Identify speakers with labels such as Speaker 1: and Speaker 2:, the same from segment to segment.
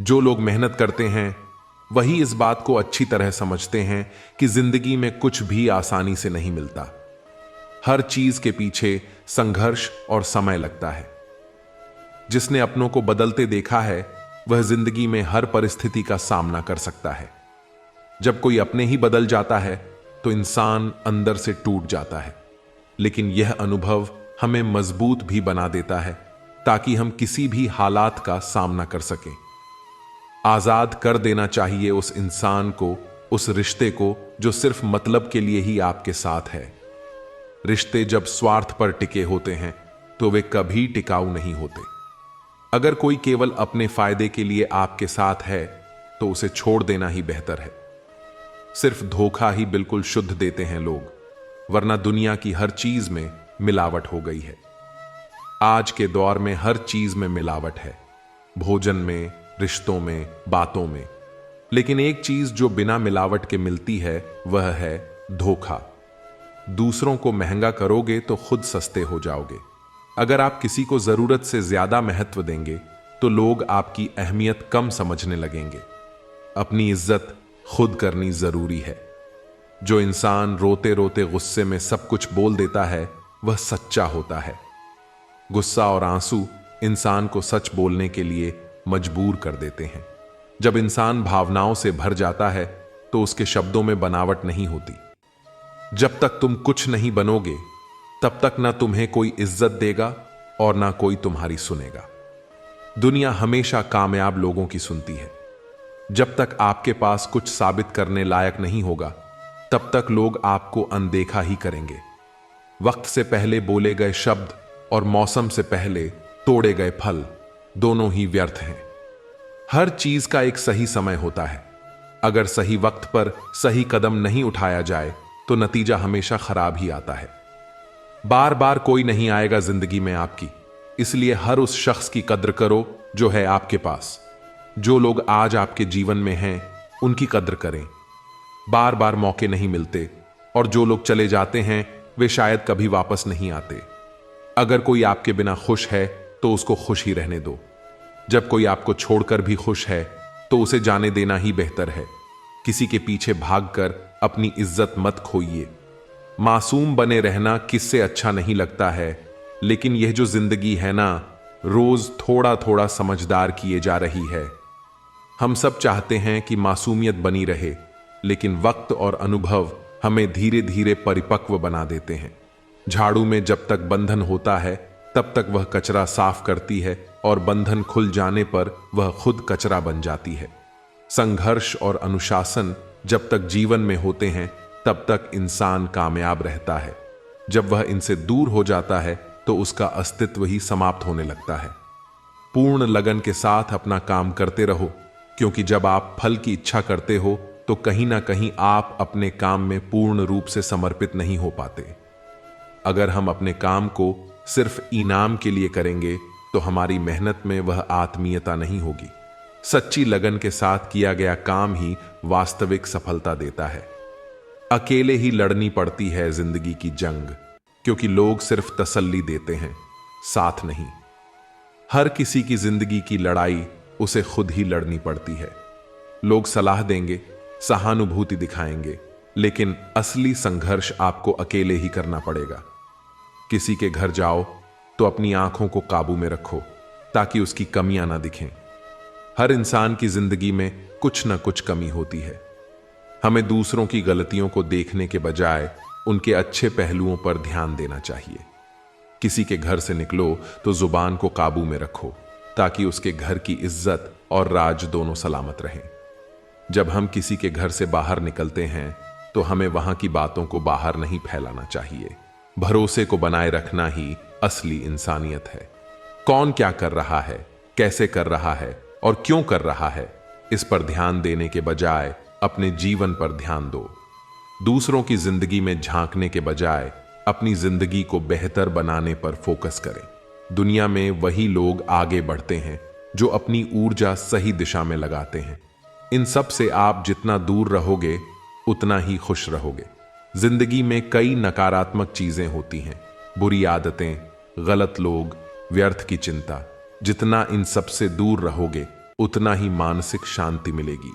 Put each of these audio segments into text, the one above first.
Speaker 1: जो लोग मेहनत करते हैं वही इस बात को अच्छी तरह समझते हैं कि जिंदगी में कुछ भी आसानी से नहीं मिलता। हर चीज के पीछे संघर्ष और समय लगता है। जिसने अपनों को बदलते देखा है वह जिंदगी में हर परिस्थिति का सामना कर सकता है। जब कोई अपने ही बदल जाता है तो इंसान अंदर से टूट जाता है, लेकिन यह अनुभव हमें मजबूत भी बना देता है ताकि हम किसी भी हालात का सामना कर सकें। आजाद कर देना चाहिए उस इंसान को, उस रिश्ते को जो सिर्फ मतलब के लिए ही आपके साथ है। रिश्ते जब स्वार्थ पर टिके होते हैं तो वे कभी टिकाऊ नहीं होते। अगर कोई केवल अपने फायदे के लिए आपके साथ है तो उसे छोड़ देना ही बेहतर है। सिर्फ धोखा ही बिल्कुल शुद्ध देते हैं लोग, वरना दुनिया की हर चीज में मिलावट हो गई है। आज के दौर में हर चीज में मिलावट है, भोजन में, रिश्तों में, बातों में। लेकिन एक चीज जो बिना मिलावट के मिलती है वह है धोखा। दूसरों को महंगा करोगे तो खुद सस्ते हो जाओगे। अगर आप किसी को जरूरत से ज्यादा महत्व देंगे तो लोग आपकी अहमियत कम समझने लगेंगे। अपनी इज्जत खुद करनी जरूरी है। जो इंसान रोते रोते गुस्से में सब कुछ बोल देता है वह सच्चा होता है। गुस्सा और आंसू इंसान को सच बोलने के लिए मजबूर कर देते हैं। जब इंसान भावनाओं से भर जाता है तो उसके शब्दों में बनावट नहीं होती। जब तक तुम कुछ नहीं बनोगे तब तक ना तुम्हें कोई इज्जत देगा और ना कोई तुम्हारी सुनेगा। दुनिया हमेशा कामयाब लोगों की सुनती है। जब तक आपके पास कुछ साबित करने लायक नहीं होगा तब तक लोग आपको अनदेखा ही करेंगे। वक्त से पहले बोले गए शब्द और मौसम से पहले तोड़े गए फल दोनों ही व्यर्थ हैं। हर चीज का एक सही समय होता है। अगर सही वक्त पर सही कदम नहीं उठाया जाए तो नतीजा हमेशा खराब ही आता है। बार बार कोई नहीं आएगा जिंदगी में आपकी, इसलिए हर उस शख्स की कद्र करो जो है आपके पास। जो लोग आज आपके जीवन में हैं उनकी कद्र करें। बार बार मौके नहीं मिलते और जो लोग चले जाते हैं वे शायद कभी वापस नहीं आते। अगर कोई आपके बिना खुश है तो उसको खुश ही रहने दो। जब कोई आपको छोड़कर भी खुश है तो उसे जाने देना ही बेहतर है। किसी के पीछे भागकर अपनी इज्जत मत खोइए। मासूम बने रहना किससे अच्छा नहीं लगता है, लेकिन यह जो जिंदगी है ना, रोज थोड़ा थोड़ा समझदार किए जा रही है। हम सब चाहते हैं कि मासूमियत बनी रहे, लेकिन वक्त और अनुभव हमें धीरे धीरे परिपक्व बना देते हैं। झाड़ू में जब तक बंधन होता है तब तक वह कचरा साफ करती है और बंधन खुल जाने पर वह खुद कचरा बन जाती है। संघर्ष और अनुशासन जब तक जीवन में होते हैं तब तक इंसान कामयाब रहता है। जब वह इनसे दूर हो जाता है तो उसका अस्तित्व ही समाप्त होने लगता है। पूर्ण लगन के साथ अपना काम करते रहो, क्योंकि जब आप फल की इच्छा करते हो तो कहीं ना कहीं आप अपने काम में पूर्ण रूप से समर्पित नहीं हो पाते। अगर हम अपने काम को सिर्फ इनाम के लिए करेंगे तो हमारी मेहनत में वह आत्मीयता नहीं होगी। सच्ची लगन के साथ किया गया काम ही वास्तविक सफलता देता है। अकेले ही लड़नी पड़ती है जिंदगी की जंग, क्योंकि लोग सिर्फ तसल्ली देते हैं, साथ नहीं। हर किसी की जिंदगी की लड़ाई उसे खुद ही लड़नी पड़ती है। लोग सलाह देंगे, सहानुभूति दिखाएंगे, लेकिन असली संघर्ष आपको अकेले ही करना पड़ेगा। किसी के घर जाओ तो अपनी आंखों को काबू में रखो ताकि उसकी कमियां ना दिखें। हर इंसान की जिंदगी में कुछ ना कुछ कमी होती है। हमें दूसरों की गलतियों को देखने के बजाय उनके अच्छे पहलुओं पर ध्यान देना चाहिए। किसी के घर से निकलो तो जुबान को काबू में रखो ताकि उसके घर की इज्जत और राज दोनों सलामत रहें। जब हम किसी के घर से बाहर निकलते हैं तो हमें वहां की बातों को बाहर नहीं फैलाना चाहिए। भरोसे को बनाए रखना ही असली इंसानियत है। कौन क्या कर रहा है, कैसे कर रहा है और क्यों कर रहा है, इस पर ध्यान देने के बजाय अपने जीवन पर ध्यान दो। दूसरों की जिंदगी में झांकने के बजाय अपनी जिंदगी को बेहतर बनाने पर फोकस करें। दुनिया में वही लोग आगे बढ़ते हैं जो अपनी ऊर्जा सही दिशा में लगाते हैं। इन सब से आप जितना दूर रहोगे उतना ही खुश रहोगे। जिंदगी में कई नकारात्मक चीजें होती हैं, बुरी आदतें, गलत लोग, व्यर्थ की चिंता। जितना इन सब से दूर रहोगे उतना ही मानसिक शांति मिलेगी।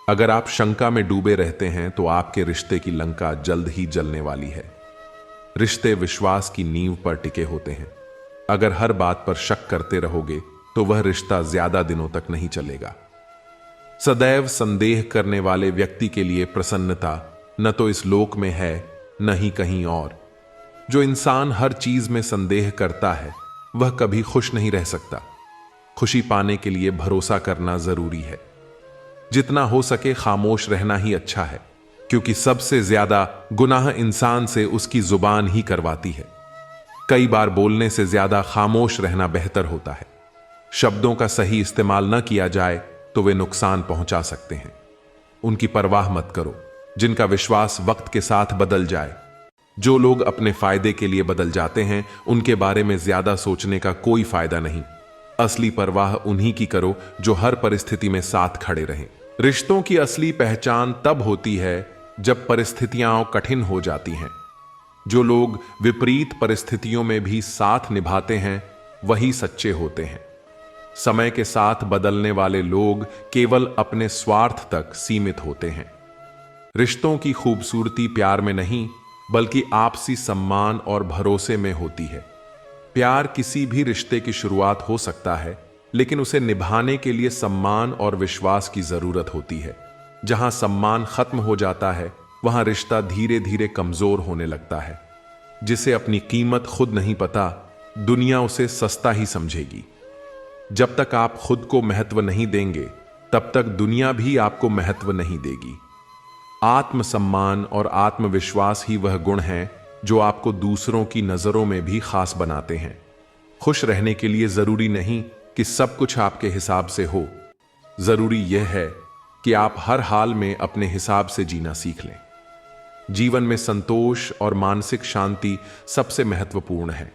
Speaker 1: अगर आप शंका में डूबे रहते हैं तो आपके रिश्ते की लंका जल्द ही जलने वाली है। रिश्ते विश्वास की नींव पर टिके होते हैं। अगर हर बात पर शक करते रहोगे तो वह रिश्ता ज्यादा दिनों तक नहीं चलेगा। सदैव संदेह करने वाले व्यक्ति के लिए प्रसन्नता न तो इस लोक में है न ही कहीं और। जो इंसान हर चीज में संदेह करता है वह कभी खुश नहीं रह सकता। खुशी पाने के लिए भरोसा करना जरूरी है। जितना हो सके खामोश रहना ही अच्छा है, क्योंकि सबसे ज्यादा गुनाह इंसान से उसकी जुबान ही करवाती है। कई बार बोलने से ज्यादा खामोश रहना बेहतर होता है। शब्दों का सही इस्तेमाल न किया जाए तो वे नुकसान पहुंचा सकते हैं। उनकी परवाह मत करो जिनका विश्वास वक्त के साथ बदल जाए। जो लोग अपने फायदे के लिए बदल जाते हैं उनके बारे में ज्यादा सोचने का कोई फायदा नहीं। असली परवाह उन्हीं की करो जो हर परिस्थिति में साथ खड़े रहें। रिश्तों की असली पहचान तब होती है जब परिस्थितियां कठिन हो जाती हैं। जो लोग विपरीत परिस्थितियों में भी साथ निभाते हैं वही सच्चे होते हैं। समय के साथ बदलने वाले लोग केवल अपने स्वार्थ तक सीमित होते हैं। रिश्तों की खूबसूरती प्यार में नहीं बल्कि आपसी सम्मान और भरोसे में होती है। प्यार किसी भी रिश्ते की शुरुआत हो सकता है, लेकिन उसे निभाने के लिए सम्मान और विश्वास की जरूरत होती है। जहां सम्मान खत्म हो जाता है वहां रिश्ता धीरे धीरे कमजोर होने लगता है। जिसे अपनी कीमत खुद नहीं पता, दुनिया उसे सस्ता ही समझेगी। जब तक आप खुद को महत्व नहीं देंगे तब तक दुनिया भी आपको महत्व नहीं देगी। आत्मसम्मान और आत्मविश्वास ही वह गुण हैं जो आपको दूसरों की नजरों में भी खास बनाते हैं। खुश रहने के लिए जरूरी नहीं कि सब कुछ आपके हिसाब से हो। जरूरी यह है कि आप हर हाल में अपने हिसाब से जीना सीख लें। जीवन में संतोष और मानसिक शांति सबसे महत्वपूर्ण है।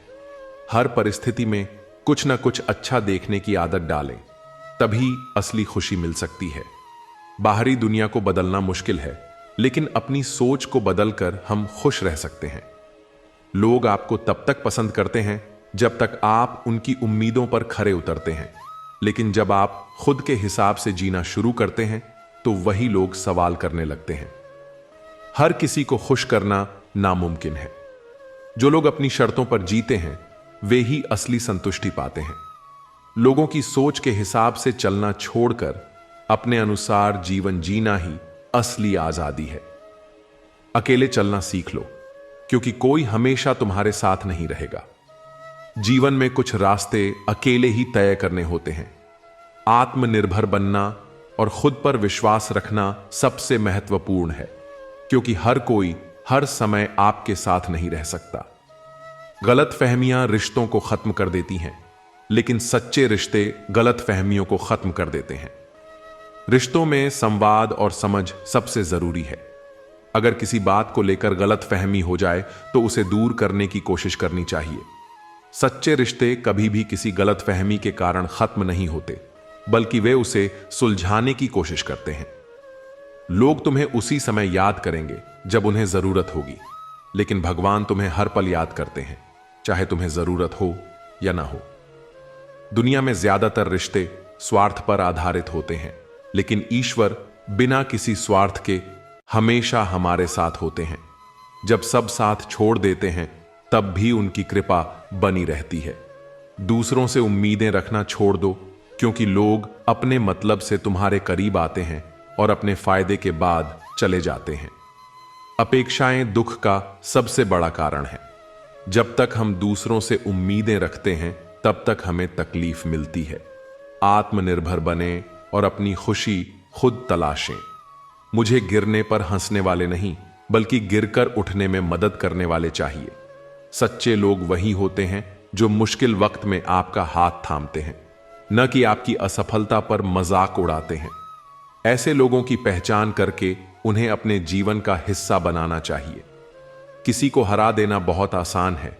Speaker 1: हर परिस्थिति में कुछ न कुछ अच्छा देखने की आदत डालें, तभी असली खुशी मिल सकती है। बाहरी दुनिया को बदलना मुश्किल है, लेकिन अपनी सोच को बदलकर हम खुश रह सकते हैं। लोग आपको तब तक पसंद करते हैं जब तक आप उनकी उम्मीदों पर खरे उतरते हैं, लेकिन जब आप खुद के हिसाब से जीना शुरू करते हैं तो वही लोग सवाल करने लगते हैं। हर किसी को खुश करना नामुमकिन है। जो लोग अपनी शर्तों पर जीते हैं वे ही असली संतुष्टि पाते हैं। लोगों की सोच के हिसाब से चलना छोड़कर अपने अनुसार जीवन जीना ही असली आजादी है। अकेले चलना सीख लो, क्योंकि कोई हमेशा तुम्हारे साथ नहीं रहेगा। जीवन में कुछ रास्ते अकेले ही तय करने होते हैं। आत्मनिर्भर बनना और खुद पर विश्वास रखना सबसे महत्वपूर्ण है, क्योंकि हर कोई हर समय आपके साथ नहीं रह सकता। गलतफहमियां रिश्तों को खत्म कर देती हैं, लेकिन सच्चे रिश्ते गलतफहमियों को खत्म कर देते हैं। रिश्तों में संवाद और समझ सबसे जरूरी है। अगर किसी बात को लेकर गलतफहमी हो जाए तो उसे दूर करने की कोशिश करनी चाहिए। सच्चे रिश्ते कभी भी किसी गलतफहमी के कारण खत्म नहीं होते, बल्कि वे उसे सुलझाने की कोशिश करते हैं। लोग तुम्हें उसी समय याद करेंगे जब उन्हें जरूरत होगी, लेकिन भगवान तुम्हें हर पल याद करते हैं, चाहे तुम्हें जरूरत हो या ना हो। दुनिया में ज्यादातर रिश्ते स्वार्थ पर आधारित होते हैं, लेकिन ईश्वर बिना किसी स्वार्थ के हमेशा हमारे साथ होते हैं। जब सब साथ छोड़ देते हैं तब भी उनकी कृपा बनी रहती है। दूसरों से उम्मीदें रखना छोड़ दो, क्योंकि लोग अपने मतलब से तुम्हारे करीब आते हैं और अपने फायदे के बाद चले जाते हैं। अपेक्षाएं दुख का सबसे बड़ा कारण है। जब तक हम दूसरों से उम्मीदें रखते हैं तब तक हमें तकलीफ मिलती है। आत्मनिर्भर बने और अपनी खुशी खुद तलाशें। मुझे गिरने पर हंसने वाले नहीं, बल्कि गिरकर उठने में मदद करने वाले चाहिए। सच्चे लोग वही होते हैं जो मुश्किल वक्त में आपका हाथ थामते हैं, न कि आपकी असफलता पर मजाक उड़ाते हैं। ऐसे लोगों की पहचान करके उन्हें अपने जीवन का हिस्सा बनाना चाहिए। किसी को हरा देना बहुत आसान है,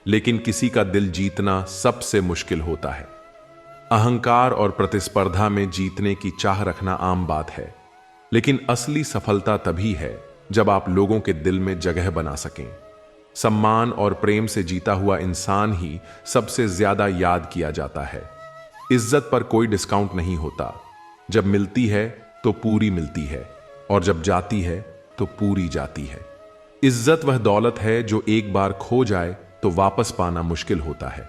Speaker 1: लेकिन किसी का दिल जीतना सबसे मुश्किल होता है। अहंकार और प्रतिस्पर्धा में जीतने की चाह रखना आम बात है, लेकिन असली सफलता तभी है जब आप लोगों के दिल में जगह बना सकें। सम्मान और प्रेम से जीता हुआ इंसान ही सबसे ज्यादा याद किया जाता है। इज्जत पर कोई डिस्काउंट नहीं होता। जब मिलती है तो पूरी मिलती है, और जब जाती है तो पूरी जाती है। इज्जत वह दौलत है जो एक बार खो जाए तो वापस पाना मुश्किल होता है।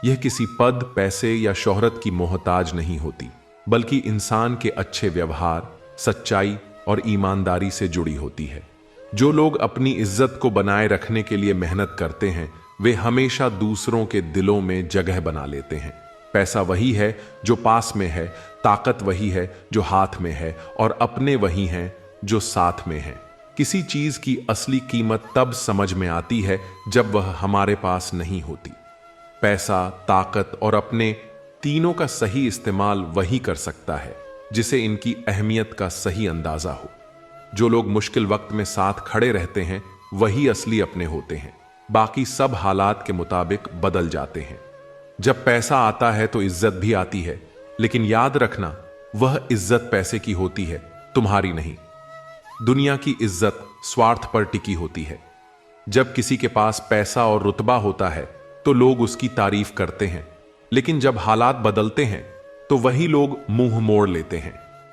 Speaker 1: यह किसी पद, पैसे या शोहरत की मोहताज नहीं होती, बल्कि इंसान के अच्छे व्यवहार, सच्चाई और ईमानदारी से जुड़ी होती है। जो लोग अपनी इज्जत को बनाए रखने के लिए मेहनत करते हैं, वे हमेशा दूसरों के दिलों में जगह बना लेते हैं। पैसा वही है जो पास में है, ताकत वही है जो हाथ में है, और अपने वही हैं जो साथ में हैं। किसी चीज की असली कीमत तब समझ में आती है जब वह हमारे पास नहीं होती। पैसा, ताकत और अपने, तीनों का सही इस्तेमाल वही कर सकता है जिसे इनकी अहमियत का सही अंदाजा हो। जो लोग मुश्किल वक्त में साथ खड़े रहते हैं, वही असली अपने होते हैं। बाकी सब हालात के मुताबिक बदल जाते हैं। जब पैसा आता है तो इज्जत भी आती है, लेकिन याद रखना, वह इज्जत पैसे की होती है, तुम्हारी नहीं। दुनिया की इज्जत स्वार्थ पर टिकी होती है। जब किसी के पास पैसा और रुतबा होता है तो लोग उसकी तारीफ करते हैं, लेकिन जब हालात बदलते हैं तो वही लोग मुंह मोड़ लेते हैं।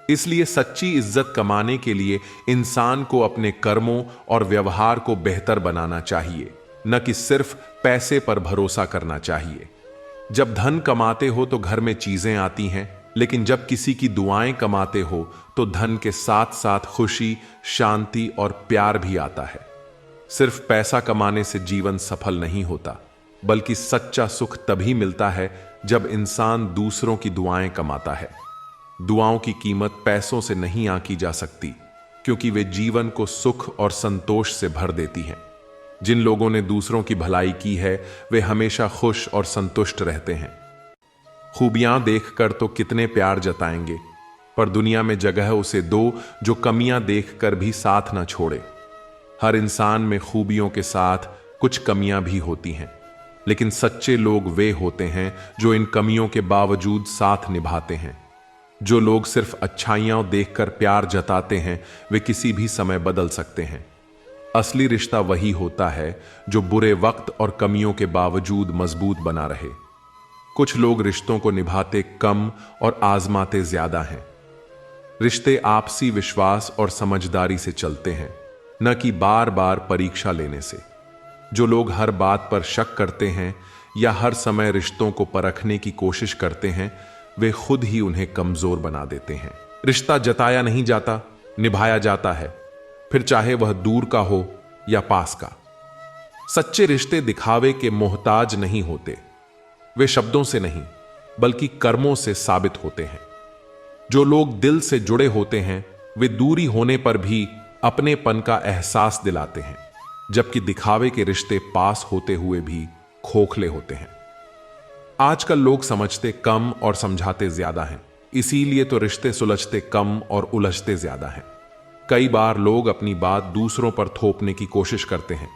Speaker 1: इसलिए सच्ची इज्जत कमाने के लिए इंसान को अपने कर्मों और व्यवहार को बेहतर बनाना चाहिए, न कि सिर्फ पैसे पर भरोसा करना चाहिए। जब धन कमाते हो तो घर में चीजें आती हैं, लेकिन जब किसी की दुआएं कमाते हो तो धन के साथ साथ खुशी, शांति और प्यार भी आता है। सिर्फ पैसा कमाने से जीवन सफल नहीं होता, बल्कि सच्चा सुख तभी मिलता है जब इंसान दूसरों की दुआएं कमाता है। दुआओं की कीमत पैसों से नहीं आंकी जा सकती, क्योंकि वे जीवन को सुख और संतोष से भर देती हैं। जिन लोगों ने दूसरों की भलाई की है, वे हमेशा खुश और संतुष्ट रहते हैं। खूबियां देखकर तो कितने प्यार जताएंगे, पर दुनिया में जगह उसे दो जो कमियां देखकर भी साथ ना छोड़े। हर इंसान में खूबियों के साथ कुछ कमियां भी होती हैं, लेकिन सच्चे लोग वे होते हैं जो इन कमियों के बावजूद साथ निभाते हैं। जो लोग सिर्फ अच्छाइयां देखकर प्यार जताते हैं, वे किसी भी समय बदल सकते हैं। असली रिश्ता वही होता है जो बुरे वक्त और कमियों के बावजूद मजबूत बना रहे। कुछ लोग रिश्तों को निभाते कम और आजमाते ज्यादा हैं। रिश्ते आपसी विश्वास और समझदारी से चलते हैं, न कि बार बार परीक्षा लेने से। जो लोग हर बात पर शक करते हैं या हर समय रिश्तों को परखने की कोशिश करते हैं, वे खुद ही उन्हें कमजोर बना देते हैं। रिश्ता जताया नहीं जाता, निभाया जाता है, फिर चाहे वह दूर का हो या पास का। सच्चे रिश्ते दिखावे के मोहताज नहीं होते। वे शब्दों से नहीं, बल्कि कर्मों से साबित होते हैं। जो लोग दिल से जुड़े होते हैं, वे दूरी होने पर भी अपनेपन का एहसास दिलाते हैं, जबकि दिखावे के रिश्ते पास होते हुए भी खोखले होते हैं। आजकल लोग समझते कम और समझाते ज्यादा हैं, इसीलिए तो रिश्ते सुलझते कम और उलझते ज्यादा हैं। कई बार लोग अपनी बात दूसरों पर थोपने की कोशिश करते हैं,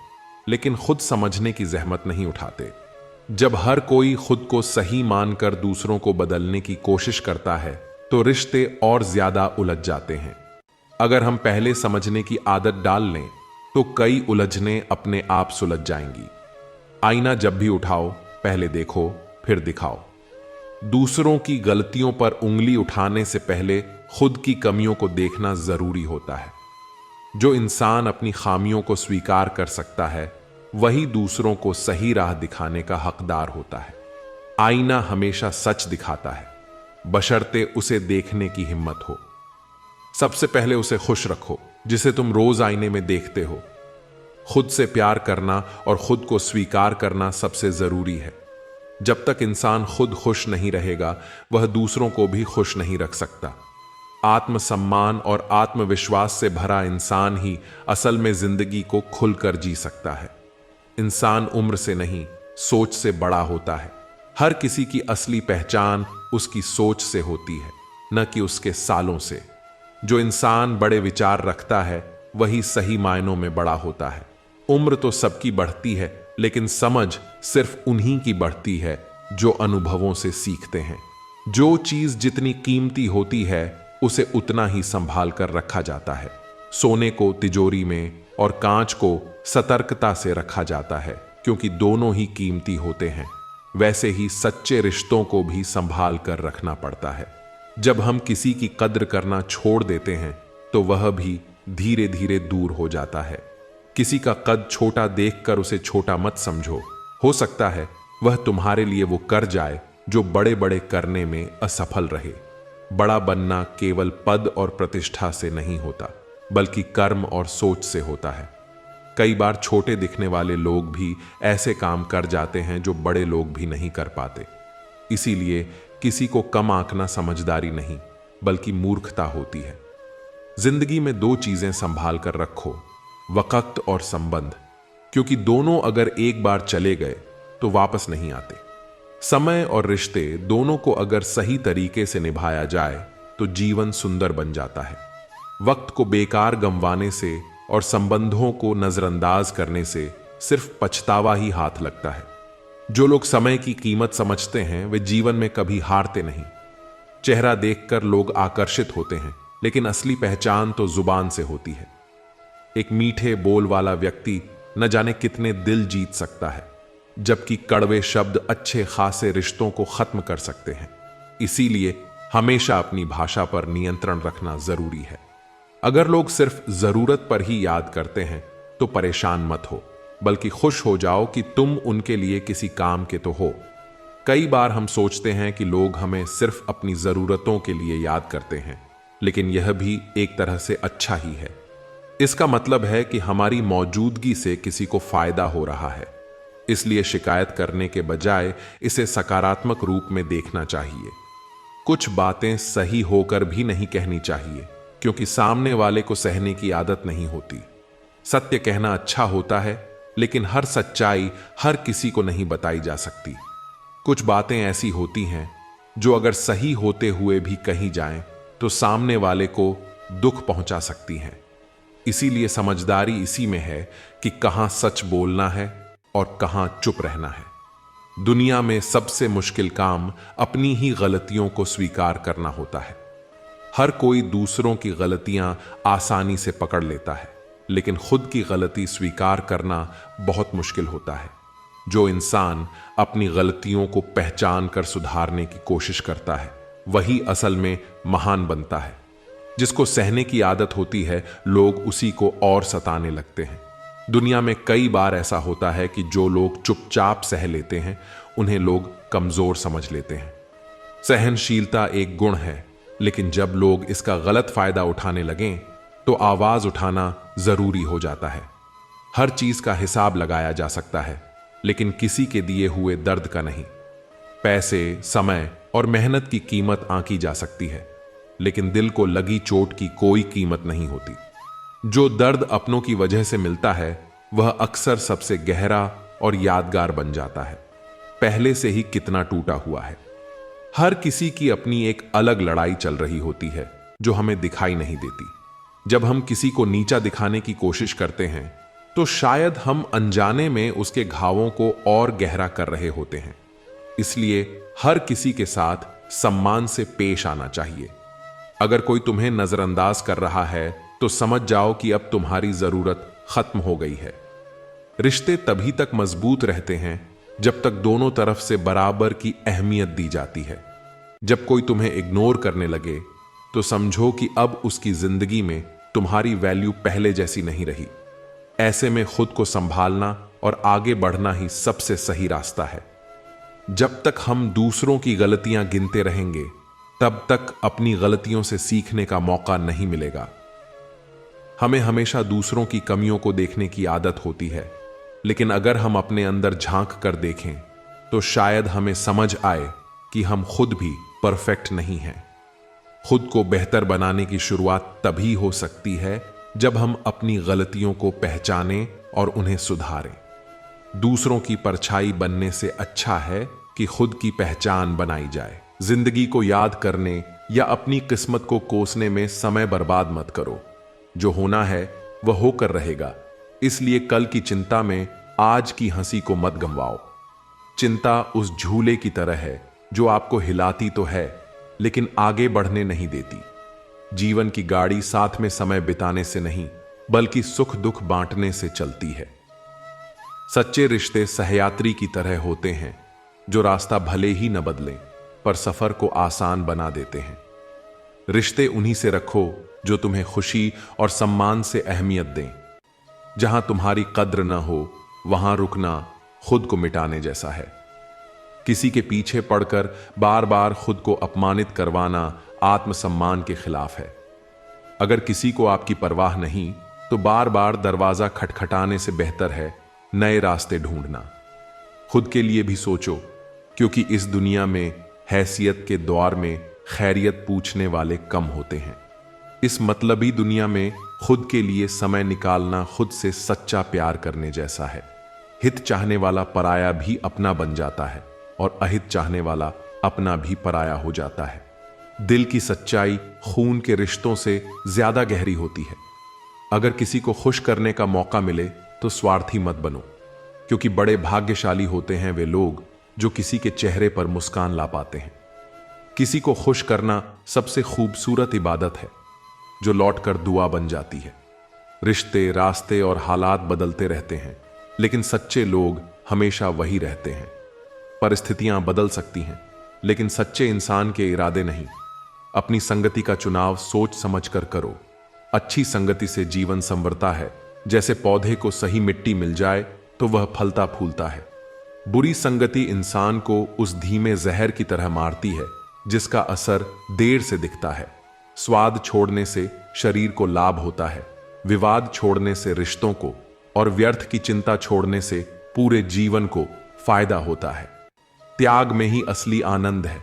Speaker 1: लेकिन खुद समझने की जहमत नहीं उठाते। जब हर कोई खुद को सही मानकर दूसरों को बदलने की कोशिश करता है, तो रिश्ते और ज्यादा उलझ जाते हैं। अगर हम पहले समझने की आदत डाल लें, तो कई उलझने अपने आप सुलझ जाएंगी। आईना जब भी उठाओ, पहले देखो फिर दिखाओ। दूसरों की गलतियों पर उंगली उठाने से पहले खुद की कमियों को देखना जरूरी होता है। जो इंसान अपनी खामियों को स्वीकार कर सकता है, वही दूसरों को सही राह दिखाने का हकदार होता है। आईना हमेशा सच दिखाता है, बशर्ते उसे देखने की हिम्मत हो। सबसे पहले उसे खुश रखो, जिसे तुम रोज आईने में देखते हो। खुद से प्यार करना और खुद को स्वीकार करना सबसे जरूरी है। जब तक इंसान खुद खुश नहीं रहेगा, वह दूसरों को भी खुश नहीं रख सकता। आत्मसम्मान और आत्मविश्वास से भरा इंसान ही असल में जिंदगी को खुलकर जी सकता है। इंसान उम्र से नहीं, सोच से बड़ा होता है। हर किसी की असली पहचान उसकी सोच से होती है, न कि उसके सालों से। जो इंसान बड़े विचार रखता है, वही सही मायनों में बड़ा होता है। उम्र तो सबकी बढ़ती है, लेकिन समझ सिर्फ उन्हीं की बढ़ती है जो अनुभवों से सीखते हैं। जो चीज जितनी कीमती होती है, उसे उतना ही संभाल कर रखा जाता है। सोने को तिजोरी में और कांच को सतर्कता से रखा जाता है, क्योंकि दोनों ही कीमती होते हैं। वैसे ही सच्चे रिश्तों को भी संभाल कर रखना पड़ता है। जब हम किसी की कद्र करना छोड़ देते हैं तो वह भी धीरे धीरे दूर हो जाता है। किसी का कद छोटा देखकर उसे छोटा मत समझो। हो सकता है वह तुम्हारे लिए वो कर जाए जो बड़े बड़े करने में असफल रहे। बड़ा बनना केवल पद और प्रतिष्ठा से नहीं होता, बल्कि कर्म और सोच से होता है। कई बार छोटे दिखने वाले लोग भी ऐसे काम कर जाते हैं जो बड़े लोग भी नहीं कर पाते। इसीलिए किसी को कम आंकना समझदारी नहीं, बल्कि मूर्खता होती है। जिंदगी में दो चीजें संभाल कर रखो, वक्त और संबंध, क्योंकि दोनों अगर एक बार चले गए तो वापस नहीं आते। समय और रिश्ते दोनों को अगर सही तरीके से निभाया जाए तो जीवन सुंदर बन जाता है। वक्त को बेकार गंवाने से और संबंधों को नजरअंदाज करने से सिर्फ पछतावा ही हाथ लगता है। जो लोग समय की कीमत समझते हैं वे जीवन में कभी हारते नहीं। चेहरा देखकर लोग आकर्षित होते हैं, लेकिन असली पहचान तो जुबान से होती है। एक मीठे बोल वाला व्यक्ति न जाने कितने दिल जीत सकता है, जबकि कड़वे शब्द अच्छे खासे रिश्तों को खत्म कर सकते हैं। इसीलिए हमेशा अपनी भाषा पर नियंत्रण रखना जरूरी है। अगर लोग सिर्फ जरूरत पर ही याद करते हैं तो परेशान मत हो, बल्कि खुश हो जाओ कि तुम उनके लिए किसी काम के तो हो। कई बार हम सोचते हैं कि लोग हमें सिर्फ अपनी जरूरतों के लिए याद करते हैं, लेकिन यह भी एक तरह से अच्छा ही है। इसका मतलब है कि हमारी मौजूदगी से किसी को फायदा हो रहा है। इसलिए शिकायत करने के बजाय इसे सकारात्मक रूप में देखना चाहिए। कुछ बातें सही होकर भी नहीं कहनी चाहिए, क्योंकि सामने वाले को सहने की आदत नहीं होती। सत्य कहना अच्छा होता है, लेकिन हर सच्चाई हर किसी को नहीं बताई जा सकती। कुछ बातें ऐसी होती हैं जो अगर सही होते हुए भी कही जाएं तो सामने वाले को दुख पहुंचा सकती हैं। इसीलिए समझदारी इसी में है कि कहां सच बोलना है और कहां चुप रहना है। दुनिया में सबसे मुश्किल काम अपनी ही गलतियों को स्वीकार करना होता है। हर कोई दूसरों की गलतियां आसानी से पकड़ लेता है, लेकिन खुद की गलती स्वीकार करना बहुत मुश्किल होता है। जो इंसान अपनी गलतियों को पहचान कर सुधारने की कोशिश करता है, वही असल में महान बनता है। जिसको सहने की आदत होती है, लोग उसी को और सताने लगते हैं। दुनिया में कई बार ऐसा होता है कि जो लोग चुपचाप सह लेते हैं, उन्हें लोग कमजोर समझ लेते हैं। सहनशीलता एक गुण है, लेकिन जब लोग इसका गलत फायदा उठाने लगें तो आवाज उठाना जरूरी हो जाता है। हर चीज का हिसाब लगाया जा सकता है, लेकिन किसी के दिए हुए दर्द का नहीं। पैसे, समय और मेहनत की कीमत आंकी जा सकती है, लेकिन दिल को लगी चोट की कोई कीमत नहीं होती। जो दर्द अपनों की वजह से मिलता है, वह अक्सर सबसे गहरा और यादगार बन जाता है, पहले से ही कितना टूटा हुआ है। हर किसी की अपनी एक अलग लड़ाई चल रही होती है, जो हमें दिखाई नहीं देती। जब हम किसी को नीचा दिखाने की कोशिश करते हैं, तो शायद हम अनजाने में उसके घावों को और गहरा कर रहे होते हैं। इसलिए हर किसी के साथ सम्मान से पेश आना चाहिए। अगर कोई तुम्हें नजरअंदाज कर रहा है, तो समझ जाओ कि अब तुम्हारी जरूरत खत्म हो गई है। रिश्ते तभी तक मजबूत रहते हैं जब तक दोनों तरफ से बराबर की अहमियत दी जाती है। जब कोई तुम्हें इग्नोर करने लगे, तो समझो कि अब उसकी जिंदगी में तुम्हारी वैल्यू पहले जैसी नहीं रही। ऐसे में खुद को संभालना और आगे बढ़ना ही सबसे सही रास्ता है। जब तक हम दूसरों की गलतियां गिनते रहेंगे, तब तक अपनी गलतियों से सीखने का मौका नहीं मिलेगा। हमें हमेशा दूसरों की कमियों को देखने की आदत होती है, लेकिन अगर हम अपने अंदर झांक कर देखें तो शायद हमें समझ आए कि हम खुद भी परफेक्ट नहीं हैं। खुद को बेहतर बनाने की शुरुआत तभी हो सकती है जब हम अपनी गलतियों को पहचानें और उन्हें सुधारें। दूसरों की परछाई बनने से अच्छा है कि खुद की पहचान बनाई जाए। जिंदगी को याद करने या अपनी किस्मत को कोसने में समय बर्बाद मत करो। जो होना है वह होकर रहेगा, इसलिए कल की चिंता में आज की हंसी को मत गंवाओ। चिंता उस झूले की तरह है जो आपको हिलाती तो है, लेकिन आगे बढ़ने नहीं देती। जीवन की गाड़ी साथ में समय बिताने से नहीं, बल्कि सुख दुख बांटने से चलती है। सच्चे रिश्ते सहयात्री की तरह होते हैं, जो रास्ता भले ही न बदलें पर सफर को आसान बना देते हैं। रिश्ते उन्हीं से रखो जो तुम्हें खुशी और सम्मान से अहमियत दें। जहां तुम्हारी कद्र न हो वहां रुकना खुद को मिटाने जैसा है। किसी के पीछे पड़कर बार बार खुद को अपमानित करवाना आत्मसम्मान के खिलाफ है। अगर किसी को आपकी परवाह नहीं तो बार बार दरवाजा खटखटाने से बेहतर है नए रास्ते ढूंढना। खुद के लिए भी सोचो, क्योंकि इस दुनिया में हैसियत के द्वार में खैरियत पूछने वाले कम होते हैं। इस मतलबी दुनिया में खुद के लिए समय निकालना खुद से सच्चा प्यार करने जैसा है। हित चाहने वाला पराया भी अपना बन जाता है और अहित चाहने वाला अपना भी पराया हो जाता है। दिल की सच्चाई खून के रिश्तों से ज्यादा गहरी होती है। अगर किसी को खुश करने का मौका मिले तो स्वार्थी मत बनो, क्योंकि बड़े भाग्यशाली होते हैं वे लोग जो किसी के चेहरे पर मुस्कान ला पाते हैं। किसी को खुश करना सबसे खूबसूरत इबादत है जो लौटकर दुआ बन जाती है। रिश्ते, रास्ते और हालात बदलते रहते हैं, लेकिन सच्चे लोग हमेशा वही रहते हैं। परिस्थितियां बदल सकती हैं, लेकिन सच्चे इंसान के इरादे नहीं। अपनी संगति का चुनाव सोच समझकर करो। अच्छी संगति से जीवन संवरता है। जैसे पौधे को सही मिट्टी मिल जाए तो वह फलता फूलता है। बुरी संगति इंसान को उस धीमे जहर की तरह मारती है जिसका असर देर से दिखता है। स्वाद छोड़ने से शरीर को लाभ होता है, विवाद छोड़ने से रिश्तों को, और व्यर्थ की चिंता छोड़ने से पूरे जीवन को फायदा होता है। त्याग में ही असली आनंद है,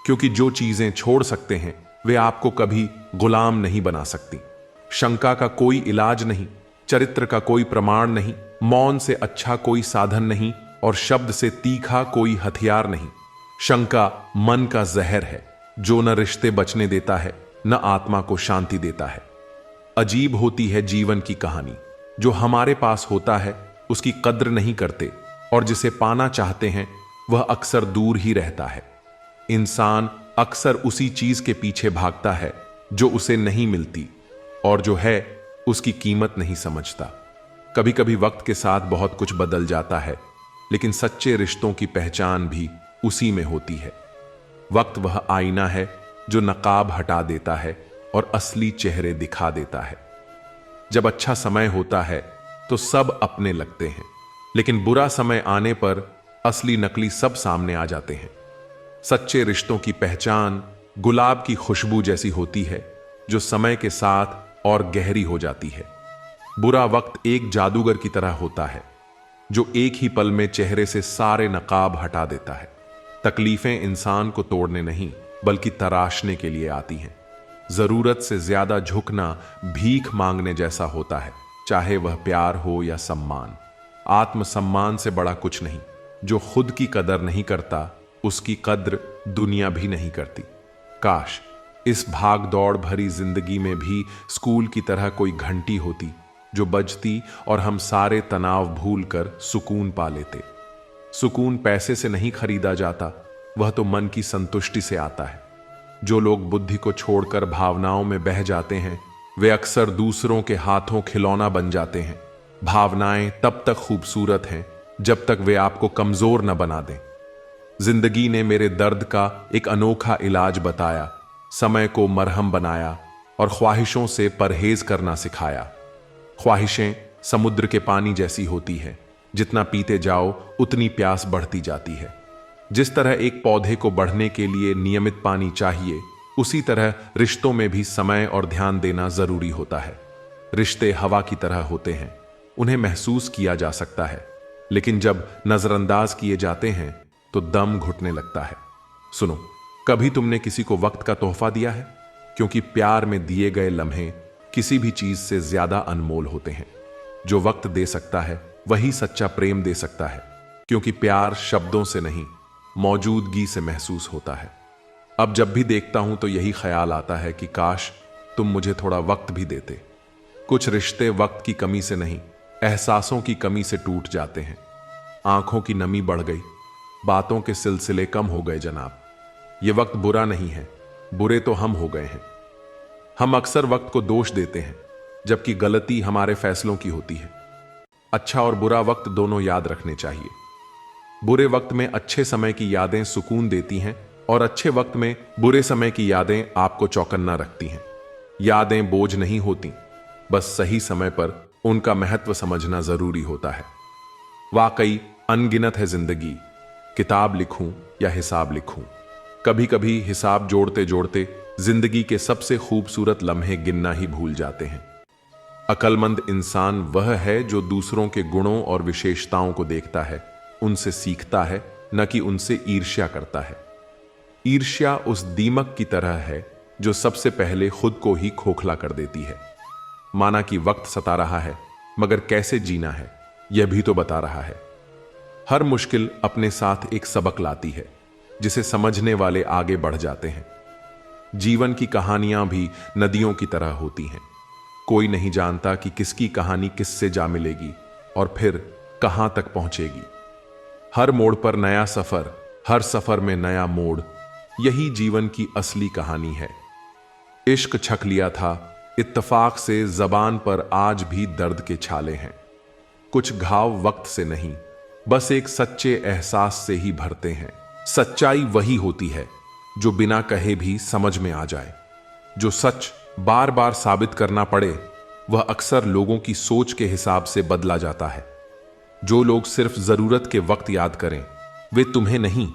Speaker 1: क्योंकि जो चीजें छोड़ सकते हैं वे आपको कभी गुलाम नहीं बना सकती। शंका का कोई इलाज नहीं, चरित्र का कोई प्रमाण नहीं, मौन से अच्छा कोई साधन नहीं और शब्द से तीखा कोई हथियार नहीं। शंका मन का जहर है जो न रिश्ते बचने देता है न आत्मा को शांति देता है। अजीब होती है जीवन की कहानी। जो हमारे पास होता है उसकी कद्र नहीं करते, और जिसे पाना चाहते हैं वह अक्सर दूर ही रहता है। इंसान अक्सर उसी चीज के पीछे भागता है जो उसे नहीं मिलती, और जो है उसकी कीमत नहीं समझता। कभी कभी वक्त के साथ बहुत कुछ बदल जाता है, लेकिन सच्चे रिश्तों की पहचान भी उसी में होती है। वक्त वह आईना है जो नकाब हटा देता है और असली चेहरे दिखा देता है। जब अच्छा समय होता है तो सब अपने लगते हैं, लेकिन बुरा समय आने पर असली नकली सब सामने आ जाते हैं। सच्चे रिश्तों की पहचान गुलाब की खुशबू जैसी होती है जो समय के साथ और गहरी हो जाती है। बुरा वक्त एक जादूगर की तरह होता है जो एक ही पल में चेहरे से सारे नकाब हटा देता है। तकलीफें इंसान को तोड़ने नहीं बल्कि तराशने के लिए आती हैं। जरूरत से ज्यादा झुकना भीख मांगने जैसा होता है, चाहे वह प्यार हो या सम्मान। आत्मसम्मान से बड़ा कुछ नहीं। जो खुद की कदर नहीं करता उसकी कद्र दुनिया भी नहीं करती। काश इस भाग दौड़ भरी जिंदगी में भी स्कूल की तरह कोई घंटी होती जो बजती और हम सारे तनाव भूलकर सुकून पा लेते। सुकून पैसे से नहीं खरीदा जाता, वह तो मन की संतुष्टि से आता है। जो लोग बुद्धि को छोड़कर भावनाओं में बह जाते हैं वे अक्सर दूसरों के हाथों खिलौना बन जाते हैं। भावनाएं तब तक खूबसूरत हैं जब तक वे आपको कमजोर न बना दें। जिंदगी ने मेरे दर्द का एक अनोखा इलाज बताया, समय को मरहम बनाया और ख्वाहिशों से परहेज करना सिखाया। ख्वाहिशें समुद्र के पानी जैसी होती है, जितना पीते जाओ उतनी प्यास बढ़ती जाती है। जिस तरह एक पौधे को बढ़ने के लिए नियमित पानी चाहिए, उसी तरह रिश्तों में भी समय और ध्यान देना जरूरी होता है। रिश्ते हवा की तरह होते हैं, उन्हें महसूस किया जा सकता है, लेकिन जब नजरअंदाज किए जाते हैं तो दम घुटने लगता है। सुनो, कभी तुमने किसी को वक्त का तोहफा दिया है? क्योंकि प्यार में दिए गए लम्हे किसी भी चीज से ज्यादा अनमोल होते हैं। जो वक्त दे सकता है वही सच्चा प्रेम दे सकता है, क्योंकि प्यार शब्दों से नहीं मौजूदगी से महसूस होता है। अब जब भी देखता हूं तो यही ख्याल आता है कि काश तुम मुझे थोड़ा वक्त भी देते। कुछ रिश्ते वक्त की कमी से नहीं, एहसासों की कमी से टूट जाते हैं। आंखों की नमी बढ़ गई, बातों के सिलसिले कम हो गए जनाब। ये वक्त बुरा नहीं है, बुरे तो हम हो गए हैं। हम अक्सर वक्त को दोष देते हैं, जबकि गलती हमारे फैसलों की होती है। अच्छा और बुरा वक्त दोनों याद रखने चाहिए। बुरे वक्त में अच्छे समय की यादें सुकून देती हैं और अच्छे वक्त में बुरे समय की यादें आपको चौकन्ना रखती हैं। यादें बोझ नहीं होती, बस सही समय पर उनका महत्व समझना जरूरी होता है। वाकई अनगिनत है जिंदगी, किताब लिखूं या हिसाब लिखूं। कभी कभी हिसाब जोड़ते जोड़ते जिंदगी के सबसे खूबसूरत लम्हे गिनना ही भूल जाते हैं। अक्लमंद इंसान वह है जो दूसरों के गुणों और विशेषताओं को देखता है, उनसे सीखता है, न कि उनसे ईर्ष्या करता है। ईर्ष्या उस दीमक की तरह है जो सबसे पहले खुद को ही खोखला कर देती है। माना कि वक्त सता रहा है, मगर कैसे जीना है यह भी तो बता रहा है। हर मुश्किल अपने साथ एक सबक लाती है, जिसे समझने वाले आगे बढ़ जाते हैं। जीवन की कहानियां भी नदियों की तरह होती हैं। कोई नहीं जानता कि किसकी कहानी किससे जा मिलेगी और फिर कहां तक पहुंचेगी। हर मोड़ पर नया सफर, हर सफर में नया मोड़, यही जीवन की असली कहानी है। इश्क छक लिया था, इत्तफाक से जबान पर आज भी दर्द के छाले हैं। कुछ घाव वक्त से नहीं, बस एक सच्चे एहसास से ही भरते हैं। सच्चाई वही होती है जो बिना कहे भी समझ में आ जाए। जो सच बार बार साबित करना पड़े, वह अक्सर लोगों की सोच के हिसाब से बदला जाता है। जो लोग सिर्फ जरूरत के वक्त याद करें, वे तुम्हें नहीं,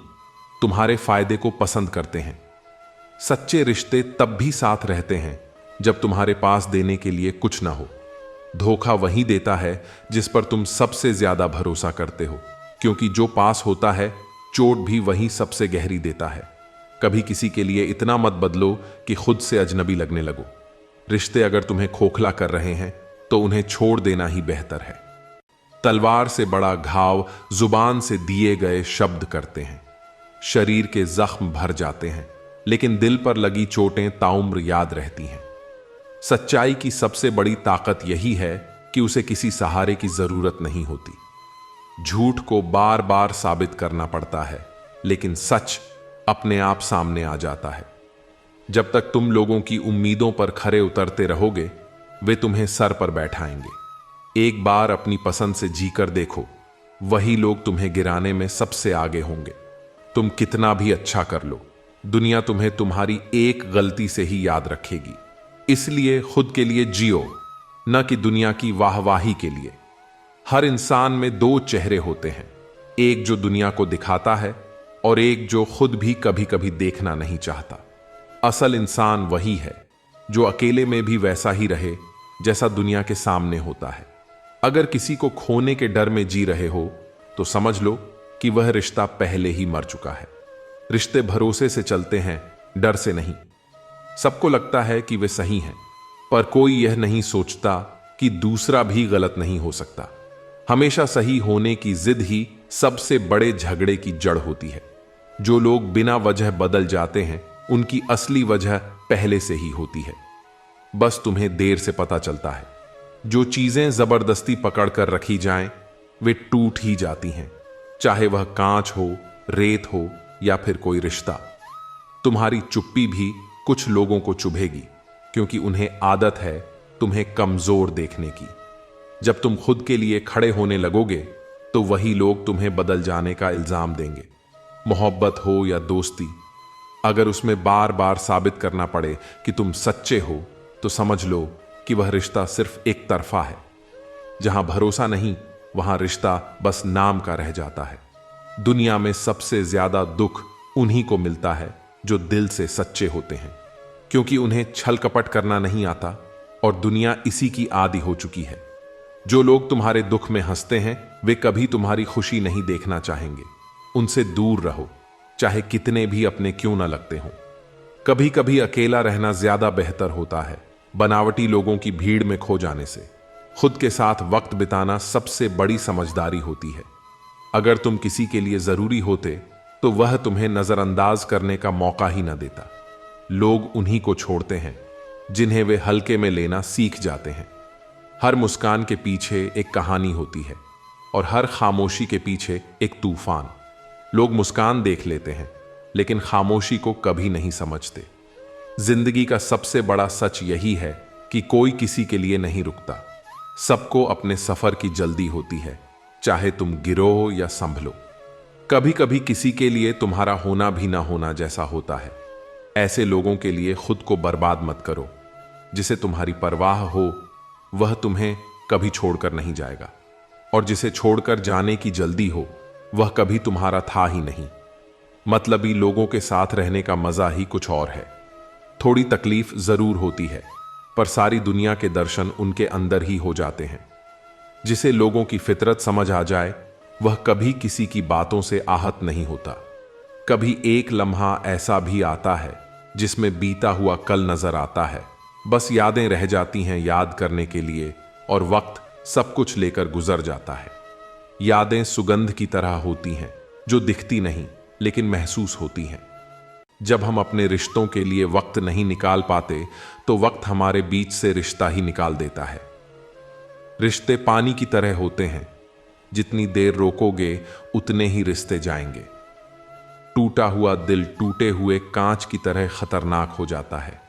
Speaker 1: तुम्हारे फायदे को पसंद करते हैं। सच्चे रिश्ते तब भी साथ रहते हैं जब तुम्हारे पास देने के लिए कुछ ना हो। धोखा वही देता है जिस पर तुम सबसे ज्यादा भरोसा करते हो, क्योंकि जो पास होता है चोट भी वही सबसे गहरी देता है। कभी किसी के लिए इतना मत बदलो कि खुद से अजनबी लगने लगो। रिश्ते अगर तुम्हें खोखला कर रहे हैं तो उन्हें छोड़ देना ही बेहतर है। तलवार से बड़ा घाव जुबान से दिए गए शब्द करते हैं। शरीर के जख्म भर जाते हैं, लेकिन दिल पर लगी चोटें ताउम्र याद रहती हैं। सच्चाई की सबसे बड़ी ताकत यही है कि उसे किसी सहारे की जरूरत नहीं होती। झूठ को बार बार साबित करना पड़ता है, लेकिन सच अपने आप सामने आ जाता है। जब तक तुम लोगों की उम्मीदों पर खरे उतरते रहोगे, वे तुम्हें सर पर बैठाएंगे। एक बार अपनी पसंद से जीकर देखो, वही लोग तुम्हें गिराने में सबसे आगे होंगे। तुम कितना भी अच्छा कर लो, दुनिया तुम्हें तुम्हारी एक गलती से ही याद रखेगी। इसलिए खुद के लिए जियो, न कि दुनिया की वाहवाही के लिए। हर इंसान में दो चेहरे होते हैं, एक जो दुनिया को दिखाता है और एक जो खुद भी कभी कभी देखना नहीं चाहता। असल इंसान वही है जो अकेले में भी वैसा ही रहे जैसा दुनिया के सामने होता है। अगर किसी को खोने के डर में जी रहे हो तो समझ लो कि वह रिश्ता पहले ही मर चुका है। रिश्ते भरोसे से चलते हैं, डर से नहीं। सबको लगता है कि वे सही हैं, पर कोई यह नहीं सोचता कि दूसरा भी गलत नहीं हो सकता। हमेशा सही होने की जिद ही सबसे बड़े झगड़े की जड़ होती है। जो लोग बिना वजह बदल जाते हैं, उनकी असली वजह पहले से ही होती है, बस तुम्हें देर से पता चलता है। जो चीजें जबरदस्ती पकड़ कर रखी जाएं, वे टूट ही जाती हैं, चाहे वह कांच हो, रेत हो या फिर कोई रिश्ता। तुम्हारी चुप्पी भी कुछ लोगों को चुभेगी, क्योंकि उन्हें आदत है तुम्हें कमजोर देखने की। जब तुम खुद के लिए खड़े होने लगोगे तो वही लोग तुम्हें बदल जाने का इल्जाम देंगे। मोहब्बत हो या दोस्ती, अगर उसमें बार बार साबित करना पड़े कि तुम सच्चे हो, तो समझ लो कि वह रिश्ता सिर्फ एक तरफा है। जहां भरोसा नहीं, वहां रिश्ता बस नाम का रह जाता है। दुनिया में सबसे ज्यादा दुख उन्हीं को मिलता है जो दिल से सच्चे होते हैं, क्योंकि उन्हें छल कपट करना नहीं आता और दुनिया इसी की आदी हो चुकी है। जो लोग तुम्हारे दुख में हंसते हैं, वे कभी तुम्हारी खुशी नहीं देखना चाहेंगे। उनसे दूर रहो, चाहे कितने भी अपने क्यों ना लगते हों। कभी कभी अकेला रहना ज्यादा बेहतर होता है, बनावटी लोगों की भीड़ में खो जाने से। खुद के साथ वक्त बिताना सबसे बड़ी समझदारी होती है। अगर तुम किसी के लिए जरूरी होते तो वह तुम्हें नजरअंदाज करने का मौका ही न देता। लोग उन्हीं को छोड़ते हैं जिन्हें वे हल्के में लेना सीख जाते हैं। हर मुस्कान के पीछे एक कहानी होती है और हर खामोशी के पीछे एक तूफान। लोग मुस्कान देख लेते हैं, लेकिन खामोशी को कभी नहीं समझते। जिंदगी का सबसे बड़ा सच यही है कि कोई किसी के लिए नहीं रुकता। सबको अपने सफर की जल्दी होती है, चाहे तुम गिरो या संभलो। कभी कभी किसी के लिए तुम्हारा होना भी ना होना जैसा होता है। ऐसे लोगों के लिए खुद को बर्बाद मत करो। जिसे तुम्हारी परवाह हो वह तुम्हें कभी छोड़कर नहीं जाएगा, और जिसे छोड़कर जाने की जल्दी हो वह कभी तुम्हारा था ही नहीं। मतलबी लोगों के साथ रहने का मजा ही कुछ और है। थोड़ी तकलीफ जरूर होती है, पर सारी दुनिया के दर्शन उनके अंदर ही हो जाते हैं। जिसे लोगों की फितरत समझ आ जाए वह कभी किसी की बातों से आहत नहीं होता। कभी एक लम्हा ऐसा भी आता है जिसमें बीता हुआ कल नजर आता है, बस यादें रह जाती हैं याद करने के लिए, और वक्त सब कुछ लेकर गुजर जाता है। यादें सुगंध की तरह होती हैं जो दिखती नहीं लेकिन महसूस होती हैं। जब हम अपने रिश्तों के लिए वक्त नहीं निकाल पाते तो वक्त हमारे बीच से रिश्ता ही निकाल देता है। रिश्ते पानी की तरह होते हैं, जितनी देर रोकोगे उतने ही रिश्ते जाएंगे। टूटा हुआ दिल टूटे हुए कांच की तरह खतरनाक हो जाता है।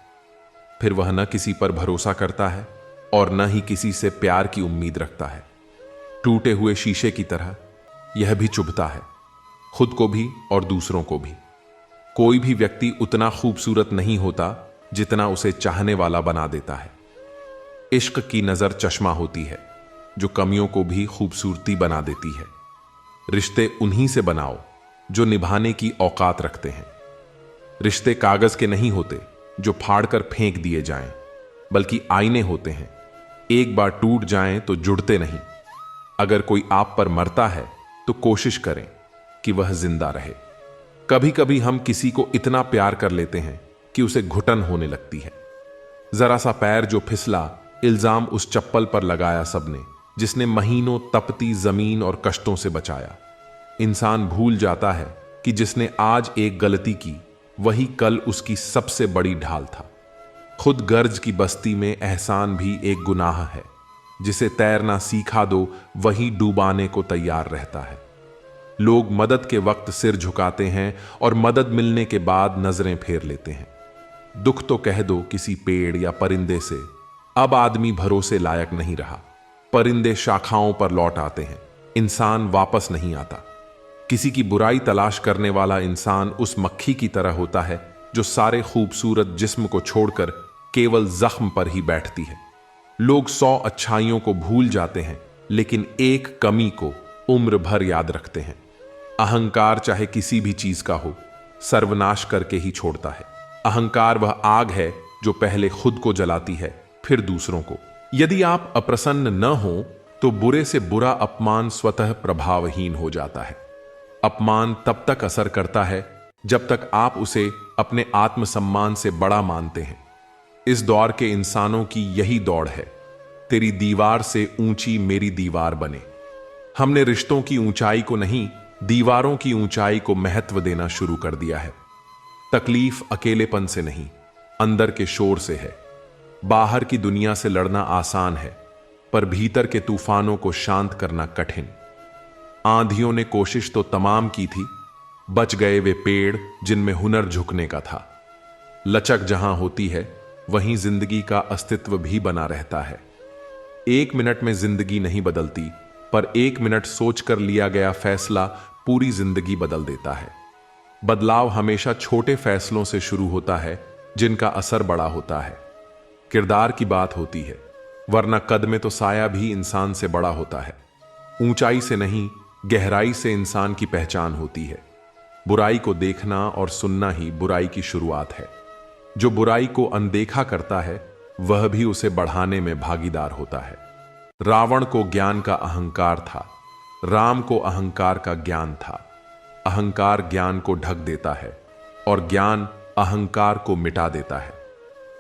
Speaker 1: फिर वह न किसी पर भरोसा करता है और न ही किसी से प्यार की उम्मीद रखता है। टूटे हुए शीशे की तरह यह भी चुभता है, खुद को भी और दूसरों को भी। कोई भी व्यक्ति उतना खूबसूरत नहीं होता जितना उसे चाहने वाला बना देता है। इश्क की नजर चश्मा होती है जो कमियों को भी खूबसूरती बना देती है। रिश्ते उन्हीं से बनाओ जो निभाने की औकात रखते हैं। रिश्ते कागज के नहीं होते जो फाड़कर फेंक दिए जाएं, बल्कि आईने होते हैं। एक बार टूट जाएं तो जुड़ते नहीं। अगर कोई आप पर मरता है तो कोशिश करें कि वह जिंदा रहे। कभी कभी हम किसी को इतना प्यार कर लेते हैं कि उसे घुटन होने लगती है। जरा सा पैर जो फिसला, इल्जाम उस चप्पल पर लगाया सबने, जिसने महीनों तपती जमीन और कष्टों से बचाया। इंसान भूल जाता है कि जिसने आज एक गलती की वही कल उसकी सबसे बड़ी ढाल था। खुद गर्ज की बस्ती में एहसान भी एक गुनाह है। जिसे तैरना सीखा दो वही डूबाने को तैयार रहता है। लोग मदद के वक्त सिर झुकाते हैं और मदद मिलने के बाद नजरें फेर लेते हैं। दुख तो कह दो किसी पेड़ या परिंदे से, अब आदमी भरोसे लायक नहीं रहा। परिंदे शाखाओं पर लौट आते हैं, इंसान वापस नहीं आता। किसी की बुराई तलाश करने वाला इंसान उस मक्खी की तरह होता है जो सारे खूबसूरत जिस्म को छोड़कर केवल जख्म पर ही बैठती है। लोग 100 अच्छाइयों को भूल जाते हैं, लेकिन एक कमी को उम्र भर याद रखते हैं। अहंकार चाहे किसी भी चीज का हो, सर्वनाश करके ही छोड़ता है। अहंकार वह आग है जो पहले खुद को जलाती है, फिर दूसरों को। यदि आप अप्रसन्न न हो तो बुरे से बुरा अपमान स्वतः प्रभावहीन हो जाता है। अपमान तब तक असर करता है जब तक आप उसे अपने आत्मसम्मान से बड़ा मानते हैं। इस दौर के इंसानों की यही दौड़ है, तेरी दीवार से ऊंची मेरी दीवार बने। हमने रिश्तों की ऊंचाई को नहीं, दीवारों की ऊंचाई को महत्व देना शुरू कर दिया है। तकलीफ अकेलेपन से नहीं, अंदर के शोर से है। बाहर की दुनिया से लड़ना आसान है, पर भीतर के तूफानों को शांत करना कठिन। आंधियों ने कोशिश तो तमाम की थी, बच गए वे पेड़ जिनमें हुनर झुकने का था। लचक जहां होती है वहीं जिंदगी का अस्तित्व भी बना रहता है। 1 मिनट में जिंदगी नहीं बदलती, पर 1 मिनट सोचकर लिया गया फैसला पूरी जिंदगी बदल देता है। बदलाव हमेशा छोटे फैसलों से शुरू होता है जिनका असर बड़ा होता है। किरदार की बात होती है, वरना कद में तो साया भी इंसान से बड़ा होता है। ऊंचाई से नहीं, गहराई से इंसान की पहचान होती है। बुराई को देखना और सुनना ही बुराई की शुरुआत है। जो बुराई को अनदेखा करता है वह भी उसे बढ़ाने में भागीदार होता है। रावण को ज्ञान का अहंकार था, राम को अहंकार का ज्ञान था। अहंकार ज्ञान को ढक देता है और ज्ञान अहंकार को मिटा देता है।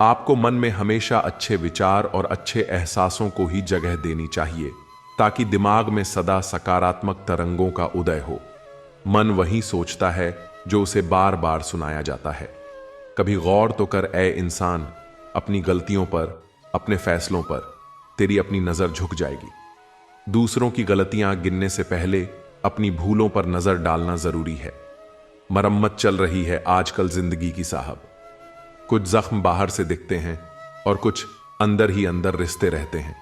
Speaker 1: आपको मन में हमेशा अच्छे विचार और अच्छे एहसासों को ही जगह देनी चाहिए, ताकि दिमाग में सदा सकारात्मक तरंगों का उदय हो। मन वही सोचता है जो उसे बार बार सुनाया जाता है। कभी गौर तो कर ए इंसान, अपनी गलतियों पर, अपने फैसलों पर तेरी अपनी नजर झुक जाएगी। दूसरों की गलतियां गिनने से पहले अपनी भूलों पर नजर डालना जरूरी है। मरम्मत चल रही है आजकल जिंदगी की साहब। कुछ जख्म बाहर से दिखते हैं और कुछ अंदर ही अंदर रिश्ते रहते हैं।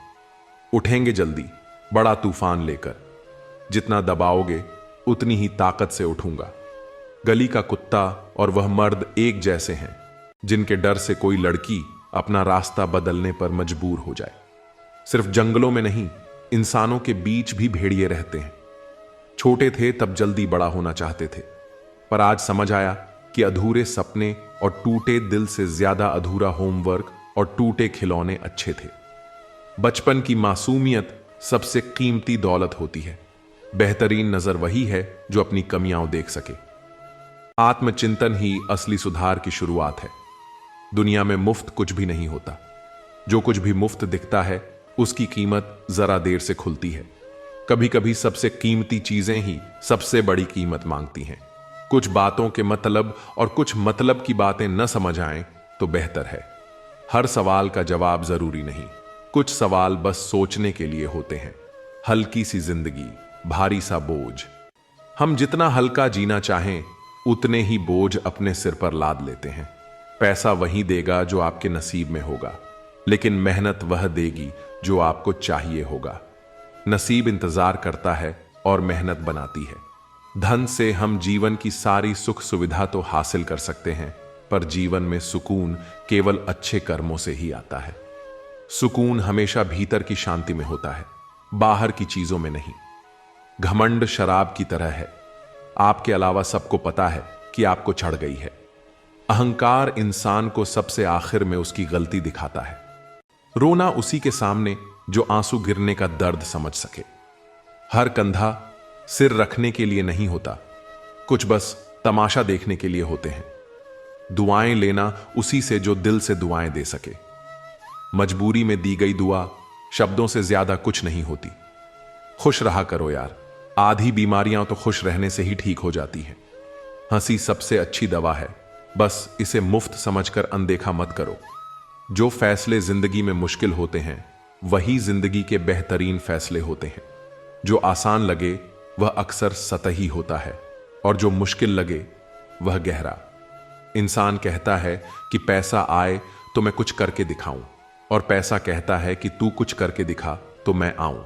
Speaker 1: उठेंगे जल्दी बड़ा तूफान लेकर। जितना दबाओगे उतनी ही ताकत से उठूंगा। गली का कुत्ता और वह मर्द एक जैसे हैं, जिनके डर से कोई लड़की अपना रास्ता बदलने पर मजबूर हो जाए। सिर्फ जंगलों में नहीं, इंसानों के बीच भी भेड़िए रहते हैं। छोटे थे तब जल्दी बड़ा होना चाहते थे, पर आज समझ आया कि अधूरे सपने और टूटे दिल से ज्यादा अधूरा होमवर्क और टूटे खिलौने अच्छे थे। बचपन की मासूमियत सबसे कीमती दौलत होती है। बेहतरीन नजर वही है जो अपनी कमियां देख सके। आत्मचिंतन ही असली सुधार की शुरुआत है। दुनिया में मुफ्त कुछ भी नहीं होता। जो कुछ भी मुफ्त दिखता है उसकी कीमत जरा देर से खुलती है। कभी कभी सबसे कीमती चीजें ही सबसे बड़ी कीमत मांगती हैं। कुछ बातों के मतलब और कुछ मतलब की बातें न समझ आएं तो बेहतर है। हर सवाल का जवाब जरूरी नहीं। कुछ सवाल बस सोचने के लिए होते हैं। हल्की सी जिंदगी, भारी सा बोझ। हम जितना हल्का जीना चाहें उतने ही बोझ अपने सिर पर लाद लेते हैं। पैसा वही देगा जो आपके नसीब में होगा, लेकिन मेहनत वह देगी जो आपको चाहिए होगा। नसीब इंतजार करता है और मेहनत बनाती है। धन से हम जीवन की सारी सुख सुविधा तो हासिल कर सकते हैं, पर जीवन में सुकून केवल अच्छे कर्मों से ही आता है। सुकून हमेशा भीतर की शांति में होता है, बाहर की चीजों में नहीं। घमंड शराब की तरह है। आपके अलावा सबको पता है कि आपको चढ़ गई है। अहंकार इंसान को सबसे आखिर में उसकी गलती दिखाता है। रोना उसी के सामने जो आंसू गिरने का दर्द समझ सके। हर कंधा सिर रखने के लिए नहीं होता, कुछ बस तमाशा देखने के लिए होते हैं। दुआएं लेना उसी से जो दिल से दुआएं दे सके। मजबूरी में दी गई दुआ शब्दों से ज्यादा कुछ नहीं होती। खुश रहा करो यार, आधी बीमारियां तो खुश रहने से ही ठीक हो जाती हैं। हंसी सबसे अच्छी दवा है, बस इसे मुफ्त समझकर अनदेखा मत करो। जो फैसले जिंदगी में मुश्किल होते हैं वही जिंदगी के बेहतरीन फैसले होते हैं। जो आसान लगे वह अक्सर सतही होता है, और जो मुश्किल लगे वह गहरा। इंसान कहता है कि पैसा आए तो मैं कुछ करके दिखाऊं, और पैसा कहता है कि तू कुछ करके दिखा तो मैं आऊं।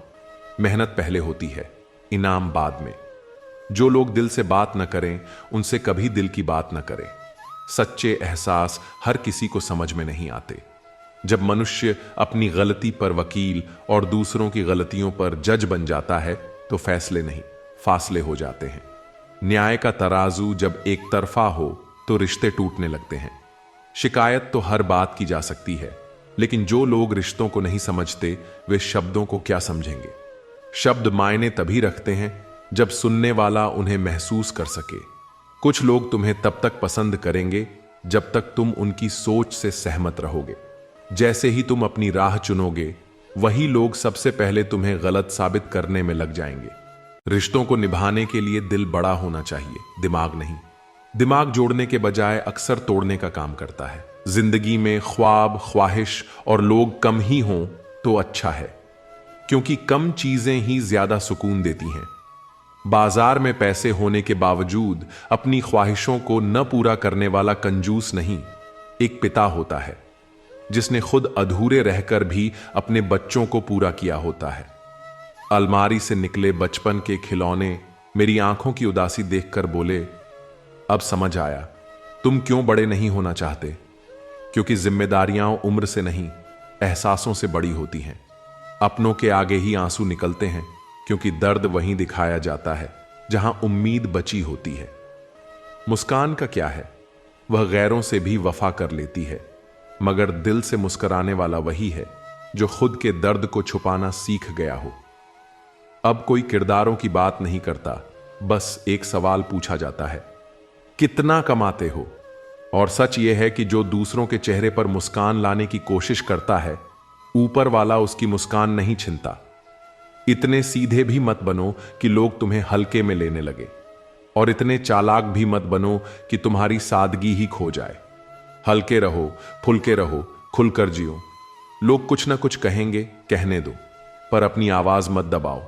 Speaker 1: मेहनत पहले होती है, इनाम बाद में। जो लोग दिल से बात न करें उनसे कभी दिल की बात न करें। सच्चे एहसास हर किसी को समझ में नहीं आते। जब मनुष्य अपनी गलती पर वकील और दूसरों की गलतियों पर जज बन जाता है तो फैसले नहीं, फासले हो जाते हैं। न्याय का तराजू जब एक तरफा हो तो रिश्ते टूटने लगते हैं। शिकायत तो हर बात की जा सकती है, लेकिन जो लोग रिश्तों को नहीं समझते वे शब्दों को क्या समझेंगे। शब्द मायने तभी रखते हैं जब सुनने वाला उन्हें महसूस कर सके। कुछ लोग तुम्हें तब तक पसंद करेंगे जब तक तुम उनकी सोच से सहमत रहोगे। जैसे ही तुम अपनी राह चुनोगे वही लोग सबसे पहले तुम्हें गलत साबित करने में लग जाएंगे। रिश्तों को निभाने के लिए दिल बड़ा होना चाहिए, दिमाग नहीं। दिमाग जोड़ने के बजाय अक्सर तोड़ने का काम करता है। जिंदगी में ख्वाब, ख्वाहिश और लोग कम ही हों तो अच्छा है, क्योंकि कम चीजें ही ज्यादा सुकून देती हैं। बाजार में पैसे होने के बावजूद अपनी ख्वाहिशों को न पूरा करने वाला कंजूस नहीं, एक पिता होता है जिसने खुद अधूरे रहकर भी अपने बच्चों को पूरा किया होता है। अलमारी से निकले बचपन के खिलौने मेरी आंखों की उदासी देखकर बोले, अब समझ आया तुम क्यों बड़े नहीं होना चाहते। क्योंकि जिम्मेदारियां उम्र से नहीं, एहसासों से बड़ी होती हैं। अपनों के आगे ही आंसू निकलते हैं, क्योंकि दर्द वहीं दिखाया जाता है जहां उम्मीद बची होती है। मुस्कान का क्या है, वह गैरों से भी वफा कर लेती है, मगर दिल से मुस्कुराने वाला वही है जो खुद के दर्द को छुपाना सीख गया हो। अब कोई किरदारों की बात नहीं करता, बस एक सवाल पूछा जाता है, कितना कमाते हो। और सच यह है कि जो दूसरों के चेहरे पर मुस्कान लाने की कोशिश करता है, ऊपर वाला उसकी मुस्कान नहीं छीनता। इतने सीधे भी मत बनो कि लोग तुम्हें हल्के में लेने लगे, और इतने चालाक भी मत बनो कि तुम्हारी सादगी ही खो जाए। हल्के रहो, फुलके रहो, खुलकर जियो। लोग कुछ ना कुछ कहेंगे, कहने दो, पर अपनी आवाज मत दबाओ।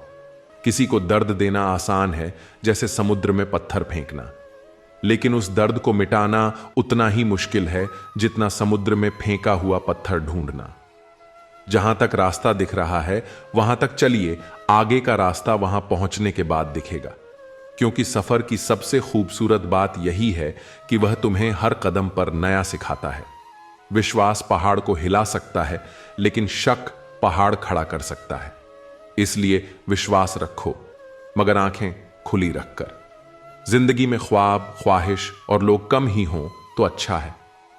Speaker 1: किसी को दर्द देना आसान है जैसे समुद्र में पत्थर फेंकना, लेकिन उस दर्द को मिटाना उतना ही मुश्किल है जितना समुद्र में फेंका हुआ पत्थर ढूंढना। जहां तक रास्ता दिख रहा है वहां तक चलिए, आगे का रास्ता वहां पहुंचने के बाद दिखेगा। क्योंकि सफर की सबसे खूबसूरत बात यही है कि वह तुम्हें हर कदम पर नया सिखाता है। विश्वास पहाड़ को हिला सकता है, लेकिन शक पहाड़ खड़ा कर सकता है। इसलिए विश्वास रखो, मगर आंखें खुली रखकर। जिंदगी में ख्वाब, ख्वाहिश और लोग कम ही हों तो अच्छा है,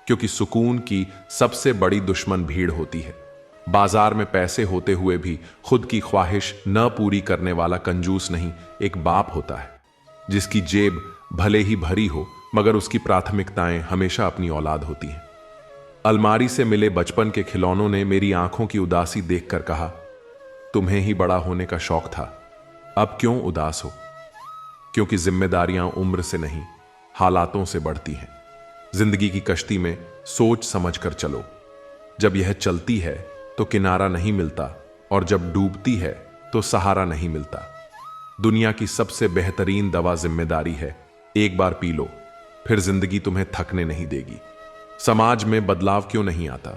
Speaker 1: क्योंकि सुकून की सबसे बड़ी दुश्मन भीड़ होती है। बाजार में पैसे होते हुए भी खुद की ख्वाहिश न पूरी करने वाला कंजूस नहीं, एक बाप होता है, जिसकी जेब भले ही भरी हो मगर उसकी प्राथमिकताएं हमेशा अपनी औलाद होती हैं। अलमारी से मिले बचपन के खिलौनों ने मेरी आंखों की उदासी देखकर कहा, तुम्हें ही बड़ा होने का शौक था, अब क्यों उदास हो? क्योंकि जिम्मेदारियां उम्र से नहीं, हालातों से बढ़ती हैं। जिंदगी की कश्ती में सोच समझकर चलो। जब यह चलती है तो किनारा नहीं मिलता, और जब डूबती है तो सहारा नहीं मिलता। दुनिया की सबसे बेहतरीन दवा जिम्मेदारी है। एक बार पी लो, फिर जिंदगी तुम्हें थकने नहीं देगी। समाज में बदलाव क्यों नहीं आता?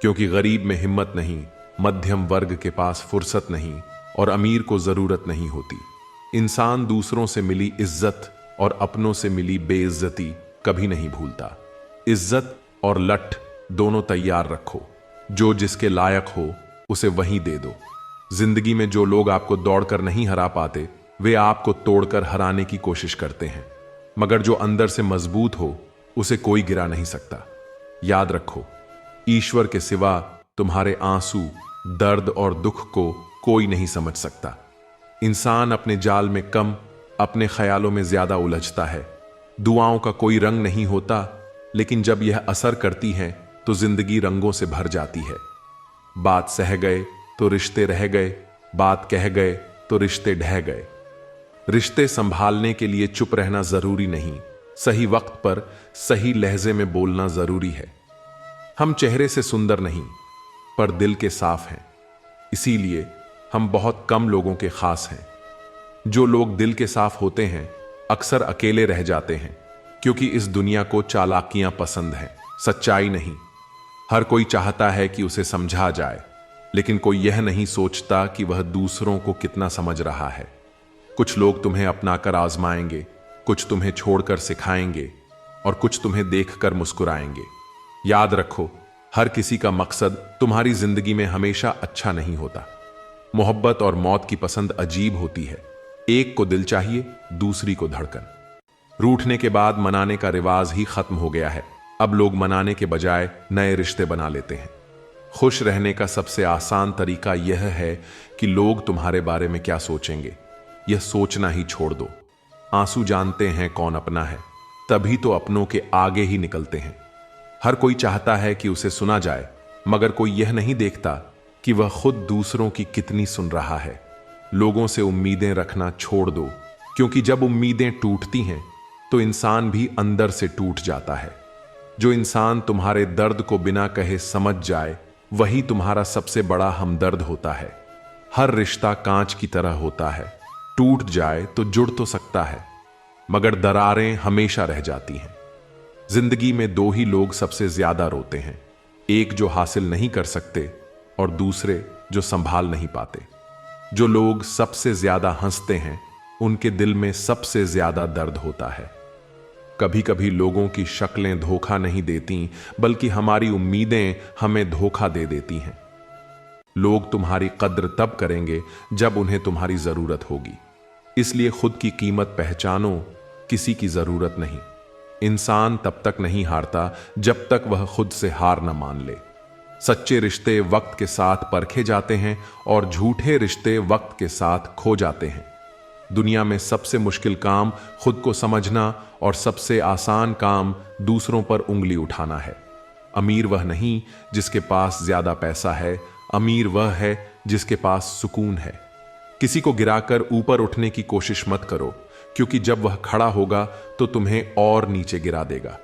Speaker 1: क्योंकि गरीब में हिम्मत नहीं, मध्यम वर्ग के पास फुर्सत नहीं, और अमीर को जरूरत नहीं होती। इंसान दूसरों से मिली इज्जत और अपनों से मिली बेइज्जती कभी नहीं भूलता। इज्जत और लठ दोनों तैयार रखो। जो जिसके लायक हो उसे वहीं दे दो। जिंदगी में जो लोग आपको दौड़कर नहीं हरा पाते, वे आपको तोड़कर हराने की कोशिश करते हैं, मगर जो अंदर से मजबूत हो उसे कोई गिरा नहीं सकता। याद रखो, ईश्वर के सिवा तुम्हारे आंसू, दर्द और दुख को कोई नहीं समझ सकता। इंसान अपने जाल में कम, अपने ख्यालों में ज्यादा उलझता है। दुआओं का कोई रंग नहीं होता, लेकिन जब यह असर करती हैं तो जिंदगी रंगों से भर जाती है। बात सह गए तो रिश्ते रह गए, बात कह गए तो रिश्ते ढह गए। रिश्ते संभालने के लिए चुप रहना जरूरी नहीं, सही वक्त पर सही लहजे में बोलना जरूरी है। हम चेहरे से सुंदर नहीं, पर दिल के साफ हैं। इसीलिए हम बहुत कम लोगों के खास हैं। जो लोग दिल के साफ होते हैं अक्सर अकेले रह जाते हैं, क्योंकि इस दुनिया को चालाकियां पसंद हैं, सच्चाई नहीं। हर कोई चाहता है कि उसे समझा जाए, लेकिन कोई यह नहीं सोचता कि वह दूसरों को कितना समझ रहा है। कुछ लोग तुम्हें अपनाकर आजमाएंगे, कुछ तुम्हें छोड़कर सिखाएंगे, और कुछ तुम्हें देखकर मुस्कुराएंगे। याद रखो, हर किसी का मकसद तुम्हारी जिंदगी में हमेशा अच्छा नहीं होता। मोहब्बत और मौत की पसंद अजीब होती है। एक को दिल चाहिए, दूसरी को धड़कन। रूठने के बाद मनाने का रिवाज ही खत्म हो गया है। अब लोग मनाने के बजाय नए रिश्ते बना लेते हैं। खुश रहने का सबसे आसान तरीका यह है कि लोग तुम्हारे बारे में क्या सोचेंगे, यह सोचना ही छोड़ दो। आंसू जानते हैं कौन अपना है, तभी तो अपनों के आगे ही निकलते हैं। हर कोई चाहता है कि उसे सुना जाए, मगर कोई यह नहीं देखता कि वह खुद दूसरों की कितनी सुन रहा है। लोगों से उम्मीदें रखना छोड़ दो, क्योंकि जब उम्मीदें टूटती हैं तो इंसान भी अंदर से टूट जाता है। जो इंसान तुम्हारे दर्द को बिना कहे समझ जाए, वही तुम्हारा सबसे बड़ा हमदर्द होता है। हर रिश्ता कांच की तरह होता है, टूट जाए तो जुड़ तो सकता है, मगर दरारें हमेशा रह जाती हैं। जिंदगी में दो ही लोग सबसे ज्यादा रोते हैं, एक जो हासिल नहीं कर सकते और दूसरे जो संभाल नहीं पाते। जो लोग सबसे ज्यादा हंसते हैं, उनके दिल में सबसे ज्यादा दर्द होता है। कभी कभी लोगों की शक्लें धोखा नहीं देती, बल्कि हमारी उम्मीदें हमें धोखा दे देती हैं। लोग तुम्हारी कद्र तब करेंगे जब उन्हें तुम्हारी जरूरत होगी। इसलिए खुद की कीमत पहचानो, किसी की जरूरत नहीं। इंसान तब तक नहीं हारता जब तक वह खुद से हार न मान ले। सच्चे रिश्ते वक्त के साथ परखे जाते हैं और झूठे रिश्ते वक्त के साथ खो जाते हैं। दुनिया में सबसे मुश्किल काम खुद को समझना और सबसे आसान काम दूसरों पर उंगली उठाना है। अमीर वह नहीं जिसके पास ज्यादा पैसा है, अमीर वह है जिसके पास सुकून है। किसी को गिराकर ऊपर उठने की कोशिश मत करो, क्योंकि जब वह खड़ा होगा तो तुम्हें और नीचे गिरा देगा।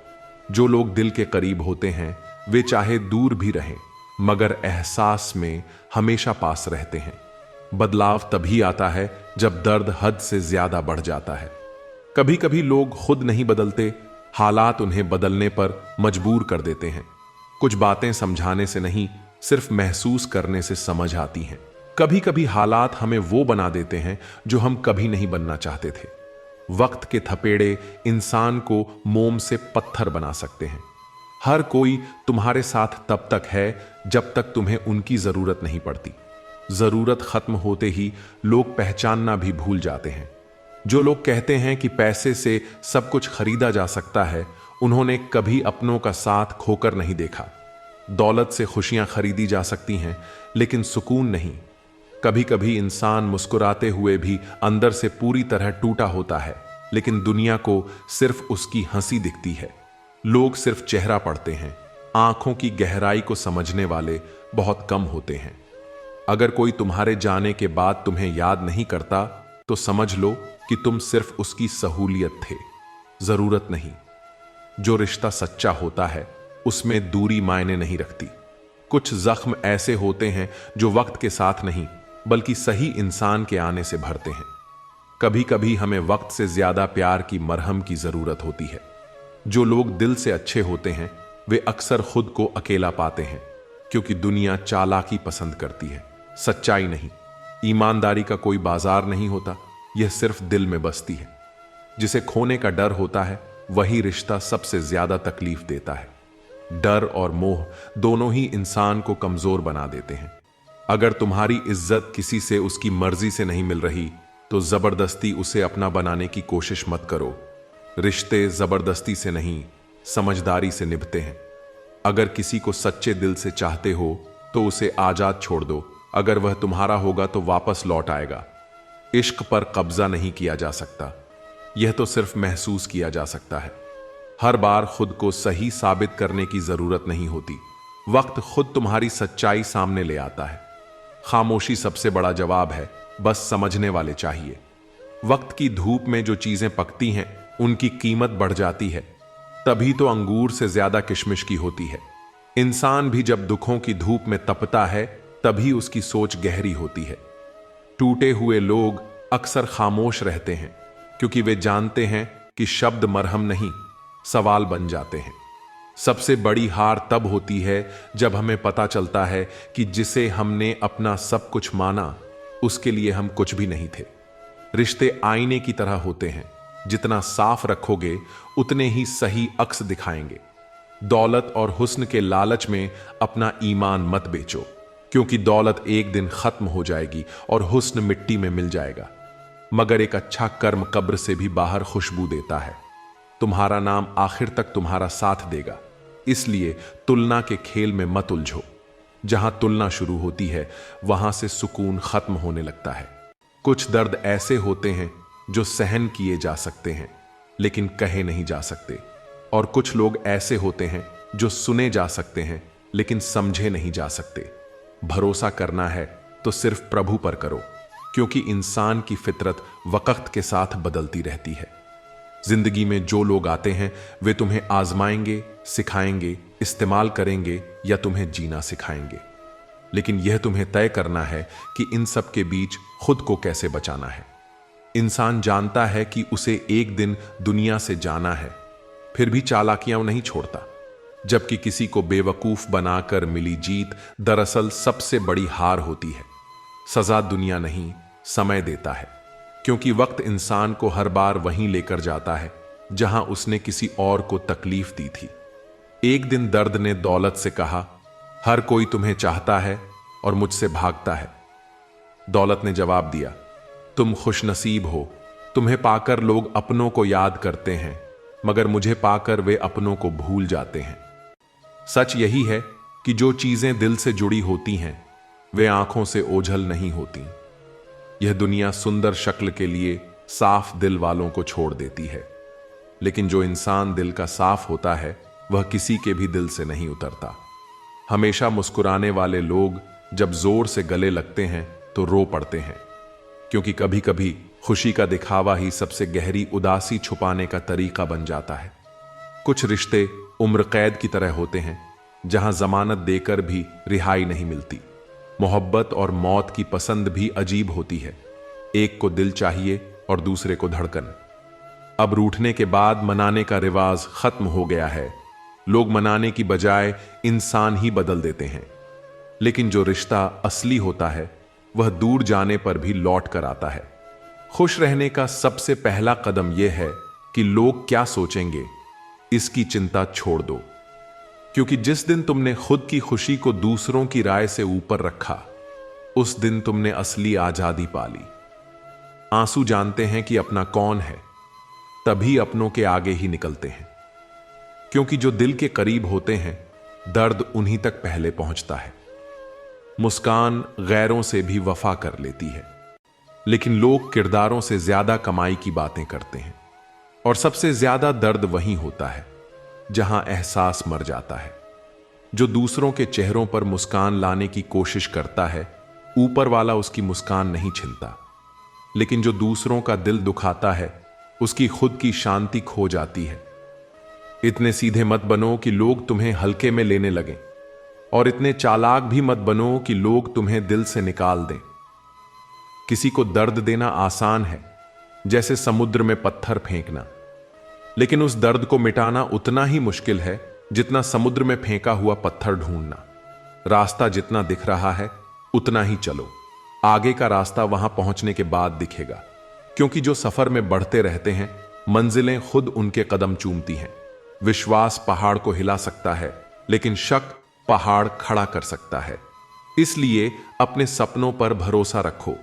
Speaker 1: जो लोग दिल के करीब होते हैं वे चाहे दूर भी रहें, मगर एहसास में हमेशा पास रहते हैं। बदलाव तभी आता है जब दर्द हद से ज्यादा बढ़ जाता है। कभी कभी लोग खुद नहीं बदलते, हालात उन्हें बदलने पर मजबूर कर देते हैं। कुछ बातें समझाने से नहीं, सिर्फ महसूस करने से समझ आती हैं। कभी कभी हालात हमें वो बना देते हैं जो हम कभी नहीं बनना चाहते थे। वक्त के थपेड़े इंसान को मोम से पत्थर बना सकते हैं। हर कोई तुम्हारे साथ तब तक है जब तक तुम्हें उनकी जरूरत नहीं पड़ती। जरूरत खत्म होते ही लोग पहचानना भी भूल जाते हैं। जो लोग कहते हैं कि पैसे से सब कुछ खरीदा जा सकता है, उन्होंने कभी अपनों का साथ खोकर नहीं देखा। दौलत से खुशियां खरीदी जा सकती हैं, लेकिन सुकून नहीं। कभी कभी इंसान मुस्कुराते हुए भी अंदर से पूरी तरह टूटा होता है, लेकिन दुनिया को सिर्फ उसकी हंसी दिखती है। लोग सिर्फ चेहरा पढ़ते हैं, आंखों की गहराई को समझने वाले बहुत कम होते हैं। अगर कोई तुम्हारे जाने के बाद तुम्हें याद नहीं करता, तो समझ लो कि तुम सिर्फ उसकी सहूलियत थे, जरूरत नहीं। जो रिश्ता सच्चा होता है, उसमें दूरी मायने नहीं रखती। कुछ जख्म ऐसे होते हैं जो वक्त के साथ नहीं, बल्कि सही इंसान के आने से भरते हैं। कभी कभी हमें वक्त से ज्यादा प्यार की मरहम की जरूरत होती है। जो लोग दिल से अच्छे होते हैं, वे अक्सर खुद को अकेला पाते हैं, क्योंकि दुनिया चालाकी पसंद करती है, सच्चाई नहीं। ईमानदारी का कोई बाजार नहीं होता, यह सिर्फ दिल में बसती है। जिसे खोने का डर होता है, वही रिश्ता सबसे ज्यादा तकलीफ देता है। डर और मोह दोनों ही इंसान को कमजोर बना देते हैं। अगर तुम्हारी इज्जत किसी से उसकी मर्जी से नहीं मिल रही, तो जबरदस्ती उसे अपना बनाने की कोशिश मत करो। रिश्ते जबरदस्ती से नहीं, समझदारी से निभते हैं। अगर किसी को सच्चे दिल से चाहते हो, तो उसे आजाद छोड़ दो। अगर वह तुम्हारा होगा तो वापस लौट आएगा। इश्क पर कब्जा नहीं किया जा सकता, यह तो सिर्फ महसूस किया जा सकता है। हर बार खुद को सही साबित करने की जरूरत नहीं होती। वक्त खुद तुम्हारी सच्चाई सामने ले आता है। खामोशी सबसे बड़ा जवाब है, बस समझने वाले चाहिए। वक्त की धूप में जो चीजें पकती हैं, उनकी कीमत बढ़ जाती है। तभी तो अंगूर से ज्यादा किशमिश की होती है। इंसान भी जब दुखों की धूप में तपता है, तभी उसकी सोच गहरी होती है। टूटे हुए लोग अक्सर खामोश रहते हैं, क्योंकि वे जानते हैं कि शब्द मरहम नहीं, सवाल बन जाते हैं। सबसे बड़ी हार तब होती है जब हमें पता चलता है कि जिसे हमने अपना सब कुछ माना, उसके लिए हम कुछ भी नहीं थे। रिश्ते आईने की तरह होते हैं, जितना साफ रखोगे उतने ही सही अक्स दिखाएंगे। दौलत और हुस्न के लालच में अपना ईमान मत बेचो, क्योंकि दौलत एक दिन खत्म हो जाएगी और हुस्न मिट्टी में मिल जाएगा। मगर एक अच्छा कर्म कब्र से भी बाहर खुशबू देता है। तुम्हारा नाम आखिर तक तुम्हारा साथ देगा। इसलिए तुलना के खेल में मत उलझो। जहां तुलना शुरू होती है, वहां से सुकून खत्म होने लगता है। कुछ दर्द ऐसे होते हैं जो सहन किए जा सकते हैं, लेकिन कहे नहीं जा सकते। और कुछ लोग ऐसे होते हैं जो सुने जा सकते हैं, लेकिन समझे नहीं जा सकते। भरोसा करना है तो सिर्फ प्रभु पर करो, क्योंकि इंसान की फितरत वक्त के साथ बदलती रहती है। जिंदगी में जो लोग आते हैं, वे तुम्हें आजमाएंगे, सिखाएंगे, इस्तेमाल करेंगे या तुम्हें जीना सिखाएंगे। लेकिन यह तुम्हें तय करना है कि इन सब के बीच खुद को कैसे बचाना है। इंसान जानता है कि उसे एक दिन दुनिया से जाना है, फिर भी चालाकियां नहीं छोड़ता। जबकि किसी को बेवकूफ बनाकर मिली जीत दरअसल सबसे बड़ी हार होती है। सजा दुनिया नहीं, समय देता है, क्योंकि वक्त इंसान को हर बार वहीं लेकर जाता है जहां उसने किसी और को तकलीफ दी थी। एक दिन दर्द ने दौलत से कहा, हर कोई तुम्हें चाहता है और मुझसे भागता है। दौलत ने जवाब दिया, तुम खुशनसीब हो, तुम्हें पाकर लोग अपनों को याद करते हैं, मगर मुझे पाकर वे अपनों को भूल जाते हैं। सच यही है कि जो चीजें दिल से जुड़ी होती हैं, वे आंखों से ओझल नहीं होती। यह दुनिया सुंदर शक्ल के लिए साफ दिल वालों को छोड़ देती है, लेकिन जो इंसान दिल का साफ होता है, वह किसी के भी दिल से नहीं उतरता। हमेशा मुस्कुराने वाले लोग जब जोर से गले लगते हैं तो रो पड़ते हैं, क्योंकि कभी कभी खुशी का दिखावा ही सबसे गहरी उदासी छुपाने का तरीका बन जाता है। कुछ रिश्ते उम्र कैद की तरह होते हैं, जहां जमानत देकर भी रिहाई नहीं मिलती। मोहब्बत और मौत की पसंद भी अजीब होती है। एक को दिल चाहिए और दूसरे को धड़कन। अब रूठने के बाद मनाने का रिवाज खत्म हो गया है। लोग मनाने की बजाय इंसान ही बदल देते हैं। लेकिन जो रिश्ता असली होता है, वह दूर जाने पर भी लौट कर आता है। खुश रहने का सबसे पहला कदम यह है कि लोग क्या सोचेंगे, इसकी चिंता छोड़ दो। क्योंकि जिस दिन तुमने खुद की खुशी को दूसरों की राय से ऊपर रखा, उस दिन तुमने असली आजादी पाली। आंसू जानते हैं कि अपना कौन है, तभी अपनों के आगे ही निकलते हैं। क्योंकि जो दिल के करीब होते हैं, दर्द उन्हीं तक पहले पहुंचता है। मुस्कान गैरों से भी वफा कर लेती है, लेकिन लोग किरदारों से ज्यादा कमाई की बातें करते हैं। और सबसे ज्यादा दर्द वहीं होता है जहां एहसास मर जाता है। जो दूसरों के चेहरों पर मुस्कान लाने की कोशिश करता है, ऊपर वाला उसकी मुस्कान नहीं छीनता। लेकिन जो दूसरों का दिल दुखाता है, उसकी खुद की शांति खो जाती है। इतने सीधे मत बनो कि लोग तुम्हें हल्के में लेने लगें, और इतने चालाक भी मत बनो कि लोग तुम्हें दिल से निकाल दें। किसी को दर्द देना आसान है, जैसे समुद्र में पत्थर फेंकना, लेकिन उस दर्द को मिटाना उतना ही मुश्किल है जितना समुद्र में फेंका हुआ पत्थर ढूंढना। रास्ता जितना दिख रहा है, उतना ही चलो। आगे का रास्ता वहां पहुंचने के बाद दिखेगा। क्योंकि जो सफर में बढ़ते रहते हैं, मंजिलें खुद उनके कदम चूमती हैं। विश्वास पहाड़ को हिला सकता है, लेकिन शक पहाड़ खड़ा कर सकता है। इसलिए अपने सपनों पर भरोसा रखो,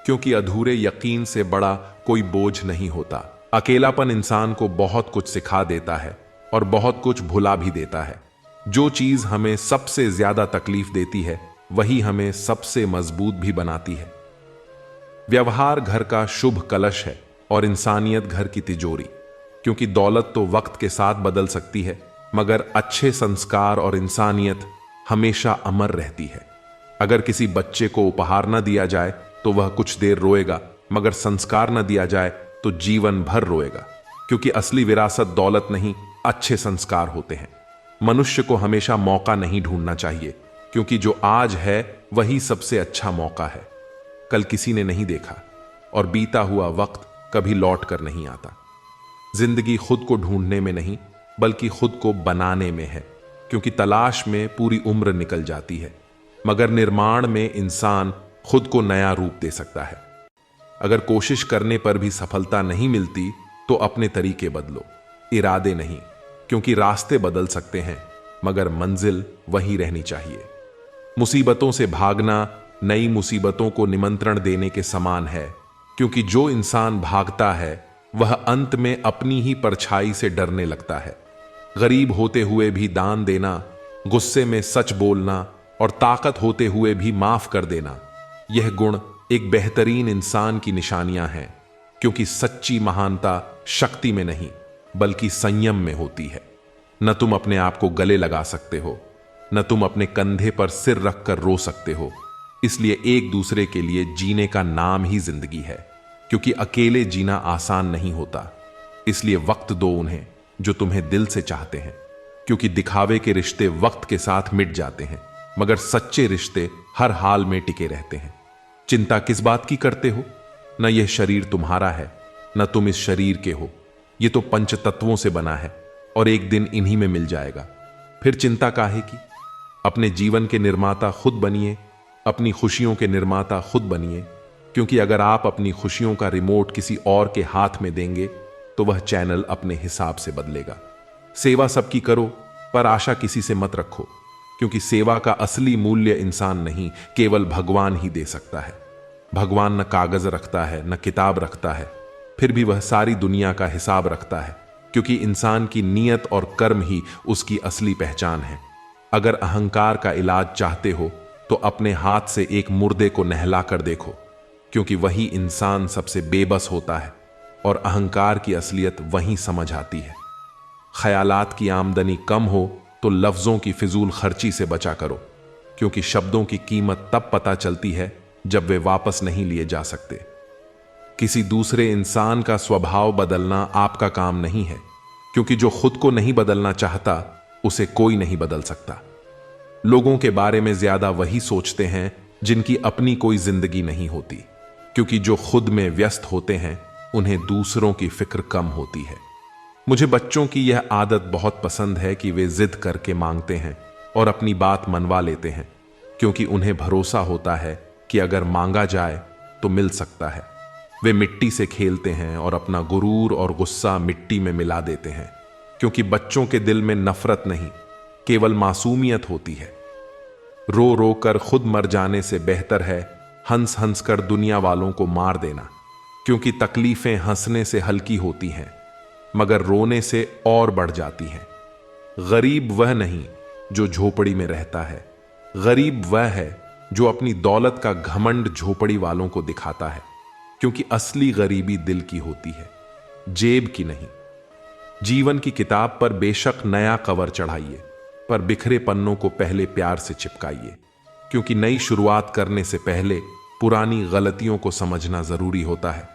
Speaker 1: क्योंकि अधूरे यकीन से बड़ा कोई बोझ नहीं होता। अकेलापन इंसान को बहुत कुछ सिखा देता है और बहुत कुछ भुला भी देता है। जो चीज हमें सबसे ज्यादा तकलीफ देती है, वही हमें सबसे मजबूत भी बनाती है। व्यवहार घर का शुभ कलश है और इंसानियत घर की तिजोरी। क्योंकि दौलत तो वक्त के साथ बदल सकती है, मगर अच्छे संस्कार और इंसानियत हमेशा अमर रहती है। अगर किसी बच्चे को उपहार न दिया जाए तो वह कुछ देर रोएगा, मगर संस्कार न दिया जाए तो जीवन भर रोएगा। क्योंकि असली विरासत दौलत नहीं, अच्छे संस्कार होते हैं। मनुष्य को हमेशा मौका नहीं ढूंढना चाहिए, क्योंकि जो आज है वही सबसे अच्छा मौका है। कल किसी ने नहीं देखा, और बीता हुआ वक्त कभी लौट कर नहीं आता। जिंदगी खुद को ढूंढने में नहीं, बल्कि खुद को बनाने में है। क्योंकि तलाश में पूरी उम्र निकल जाती है, मगर निर्माण में इंसान खुद को नया रूप दे सकता है। अगर कोशिश करने पर भी सफलता नहीं मिलती, तो अपने तरीके बदलो, इरादे नहीं। क्योंकि रास्ते बदल सकते हैं, मगर मंजिल वहीं रहनी चाहिए। मुसीबतों से भागना नई मुसीबतों को निमंत्रण देने के समान है। क्योंकि जो इंसान भागता है, वह अंत में अपनी ही परछाई से डरने लगता है। गरीब होते हुए भी दान देना, गुस्से में सच बोलना और ताकत होते हुए भी माफ कर देना, यह गुण एक बेहतरीन इंसान की निशानियां हैं। क्योंकि सच्ची महानता शक्ति में नहीं, बल्कि संयम में होती है। न तुम अपने आप को गले लगा सकते हो, न तुम अपने कंधे पर सिर रखकर रो सकते हो। इसलिए एक दूसरे के लिए जीने का नाम ही जिंदगी है। क्योंकि अकेले जीना आसान नहीं होता। इसलिए वक्त दो उन्हें जो तुम्हें दिल से चाहते हैं। क्योंकि दिखावे के रिश्ते वक्त के साथ मिट जाते हैं, मगर सच्चे रिश्ते हर हाल में टिके रहते हैं। चिंता किस बात की करते हो? न यह शरीर तुम्हारा है, न तुम इस शरीर के हो। यह तो पंच तत्वों से बना है और एक दिन इन्हीं में मिल जाएगा। फिर चिंता काहे की? अपने जीवन के निर्माता खुद बनिए, अपनी खुशियों के निर्माता खुद बनिए। क्योंकि अगर आप अपनी खुशियों का रिमोट किसी और के हाथ में देंगे, तो वह चैनल अपने हिसाब से बदलेगा। सेवा सबकी करो, पर आशा किसी से मत रखो। क्योंकि सेवा का असली मूल्य इंसान नहीं, केवल भगवान ही दे सकता है। भगवान न कागज रखता है, न किताब रखता है, फिर भी वह सारी दुनिया का हिसाब रखता है। क्योंकि इंसान की नीयत और कर्म ही उसकी असली पहचान है। अगर अहंकार का इलाज चाहते हो, तो अपने हाथ से एक मुर्दे को नहला कर देखो। क्योंकि वही इंसान सबसे बेबस होता है, और अहंकार की असलियत वहीं समझ आती है। ख्यालात की आमदनी कम हो तो लफ्जों की फिजूल खर्ची से बचा करो। क्योंकि शब्दों की कीमत तब पता चलती है जब वे वापस नहीं लिए जा सकते। किसी दूसरे इंसान का स्वभाव बदलना आपका काम नहीं है। क्योंकि जो खुद को नहीं बदलना चाहता, उसे कोई नहीं बदल सकता। लोगों के बारे में ज्यादा वही सोचते हैं जिनकी अपनी कोई जिंदगी नहीं होती। क्योंकि जो खुद में व्यस्त होते हैं, उन्हें दूसरों की फिक्र कम होती है। मुझे बच्चों की यह आदत बहुत पसंद है कि वे जिद करके मांगते हैं और अपनी बात मनवा लेते हैं। क्योंकि उन्हें भरोसा होता है कि अगर मांगा जाए तो मिल सकता है। वे मिट्टी से खेलते हैं और अपना गुरूर और गुस्सा मिट्टी में मिला देते हैं, क्योंकि बच्चों के दिल में नफरत नहीं, केवल मासूमियत होती है। रो रो कर खुद मर जाने से बेहतर है हंस हंस कर दुनिया वालों को मार देना, क्योंकि तकलीफें हंसने से हल्की होती हैं मगर रोने से और बढ़ जाती हैं। गरीब वह नहीं जो झोपड़ी में रहता है, गरीब वह है जो अपनी दौलत का घमंड झोपड़ी वालों को दिखाता है, क्योंकि असली गरीबी दिल की होती है, जेब की नहीं। जीवन की किताब पर बेशक नया कवर चढ़ाइए, पर बिखरे पन्नों को पहले प्यार से चिपकाइए, क्योंकि नई शुरुआत करने से पहले पुरानी गलतियों को समझना जरूरी होता है।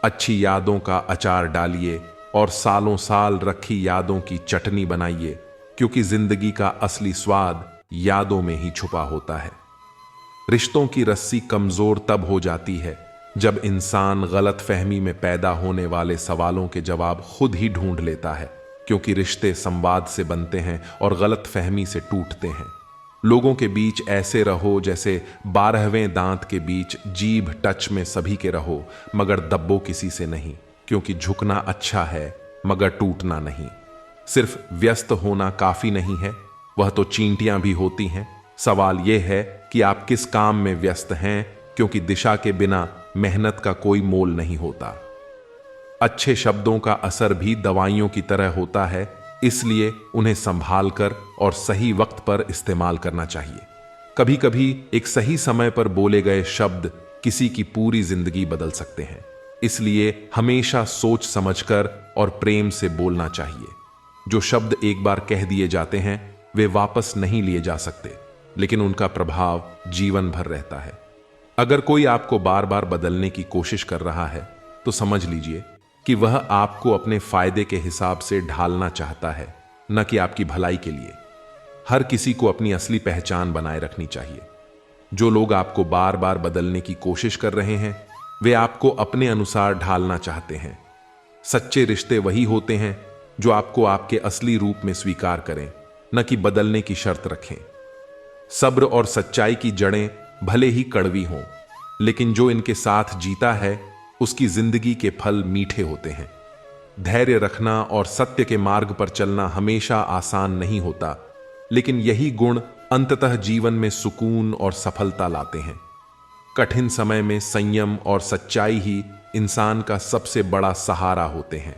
Speaker 1: अच्छी यादों का अचार डालिए और सालों साल रखी यादों की चटनी बनाइए, क्योंकि जिंदगी का असली स्वाद यादों में ही छुपा होता है। रिश्तों की रस्सी कमजोर तब हो जाती है जब इंसान गलतफहमी में पैदा होने वाले सवालों के जवाब खुद ही ढूंढ लेता है, क्योंकि रिश्ते संवाद से बनते हैं और गलतफहमी से टूटते हैं। लोगों के बीच ऐसे रहो जैसे 12वें दांत के बीच जीभ टच में सभी के रहो, मगर दब्बो किसी से नहीं, क्योंकि झुकना अच्छा है मगर टूटना नहीं। सिर्फ व्यस्त होना काफी नहीं है, वह तो चींटियां भी होती हैं। सवाल यह है कि आप किस काम में व्यस्त हैं, क्योंकि दिशा के बिना मेहनत का कोई मोल नहीं होता। अच्छे शब्दों का असर भी दवाइयों की तरह होता है, इसलिए उन्हें संभाल कर और सही वक्त पर इस्तेमाल करना चाहिए। कभी कभी एक सही समय पर बोले गए शब्द किसी की पूरी जिंदगी बदल सकते हैं, इसलिए हमेशा सोच समझकर और प्रेम से बोलना चाहिए। जो शब्द एक बार कह दिए जाते हैं वे वापस नहीं लिए जा सकते, लेकिन उनका प्रभाव जीवन भर रहता है। अगर कोई आपको बार बार बदलने की कोशिश कर रहा है तो समझ लीजिए कि वह आपको अपने फायदे के हिसाब से ढालना चाहता है, न कि आपकी भलाई के लिए। हर किसी को अपनी असली पहचान बनाए रखनी चाहिए। जो लोग आपको बार बार बदलने की कोशिश कर रहे हैं वे आपको अपने अनुसार ढालना चाहते हैं। सच्चे रिश्ते वही होते हैं जो आपको आपके असली रूप में स्वीकार करें, न कि बदलने की शर्त रखें। सब्र और सच्चाई की जड़ें भले ही कड़वी हों, लेकिन जो इनके साथ जीता है उसकी जिंदगी के फल मीठे होते हैं। धैर्य रखना और सत्य के मार्ग पर चलना हमेशा आसान नहीं होता, लेकिन यही गुण अंततः जीवन में सुकून और सफलता लाते हैं। कठिन समय में संयम और सच्चाई ही इंसान का सबसे बड़ा सहारा होते हैं।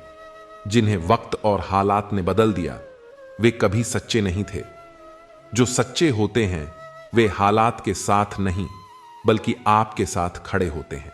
Speaker 1: जिन्हें वक्त और हालात ने बदल दिया वे कभी सच्चे नहीं थे। जो सच्चे होते हैं वे हालात के साथ नहीं बल्कि आपके साथ खड़े होते हैं।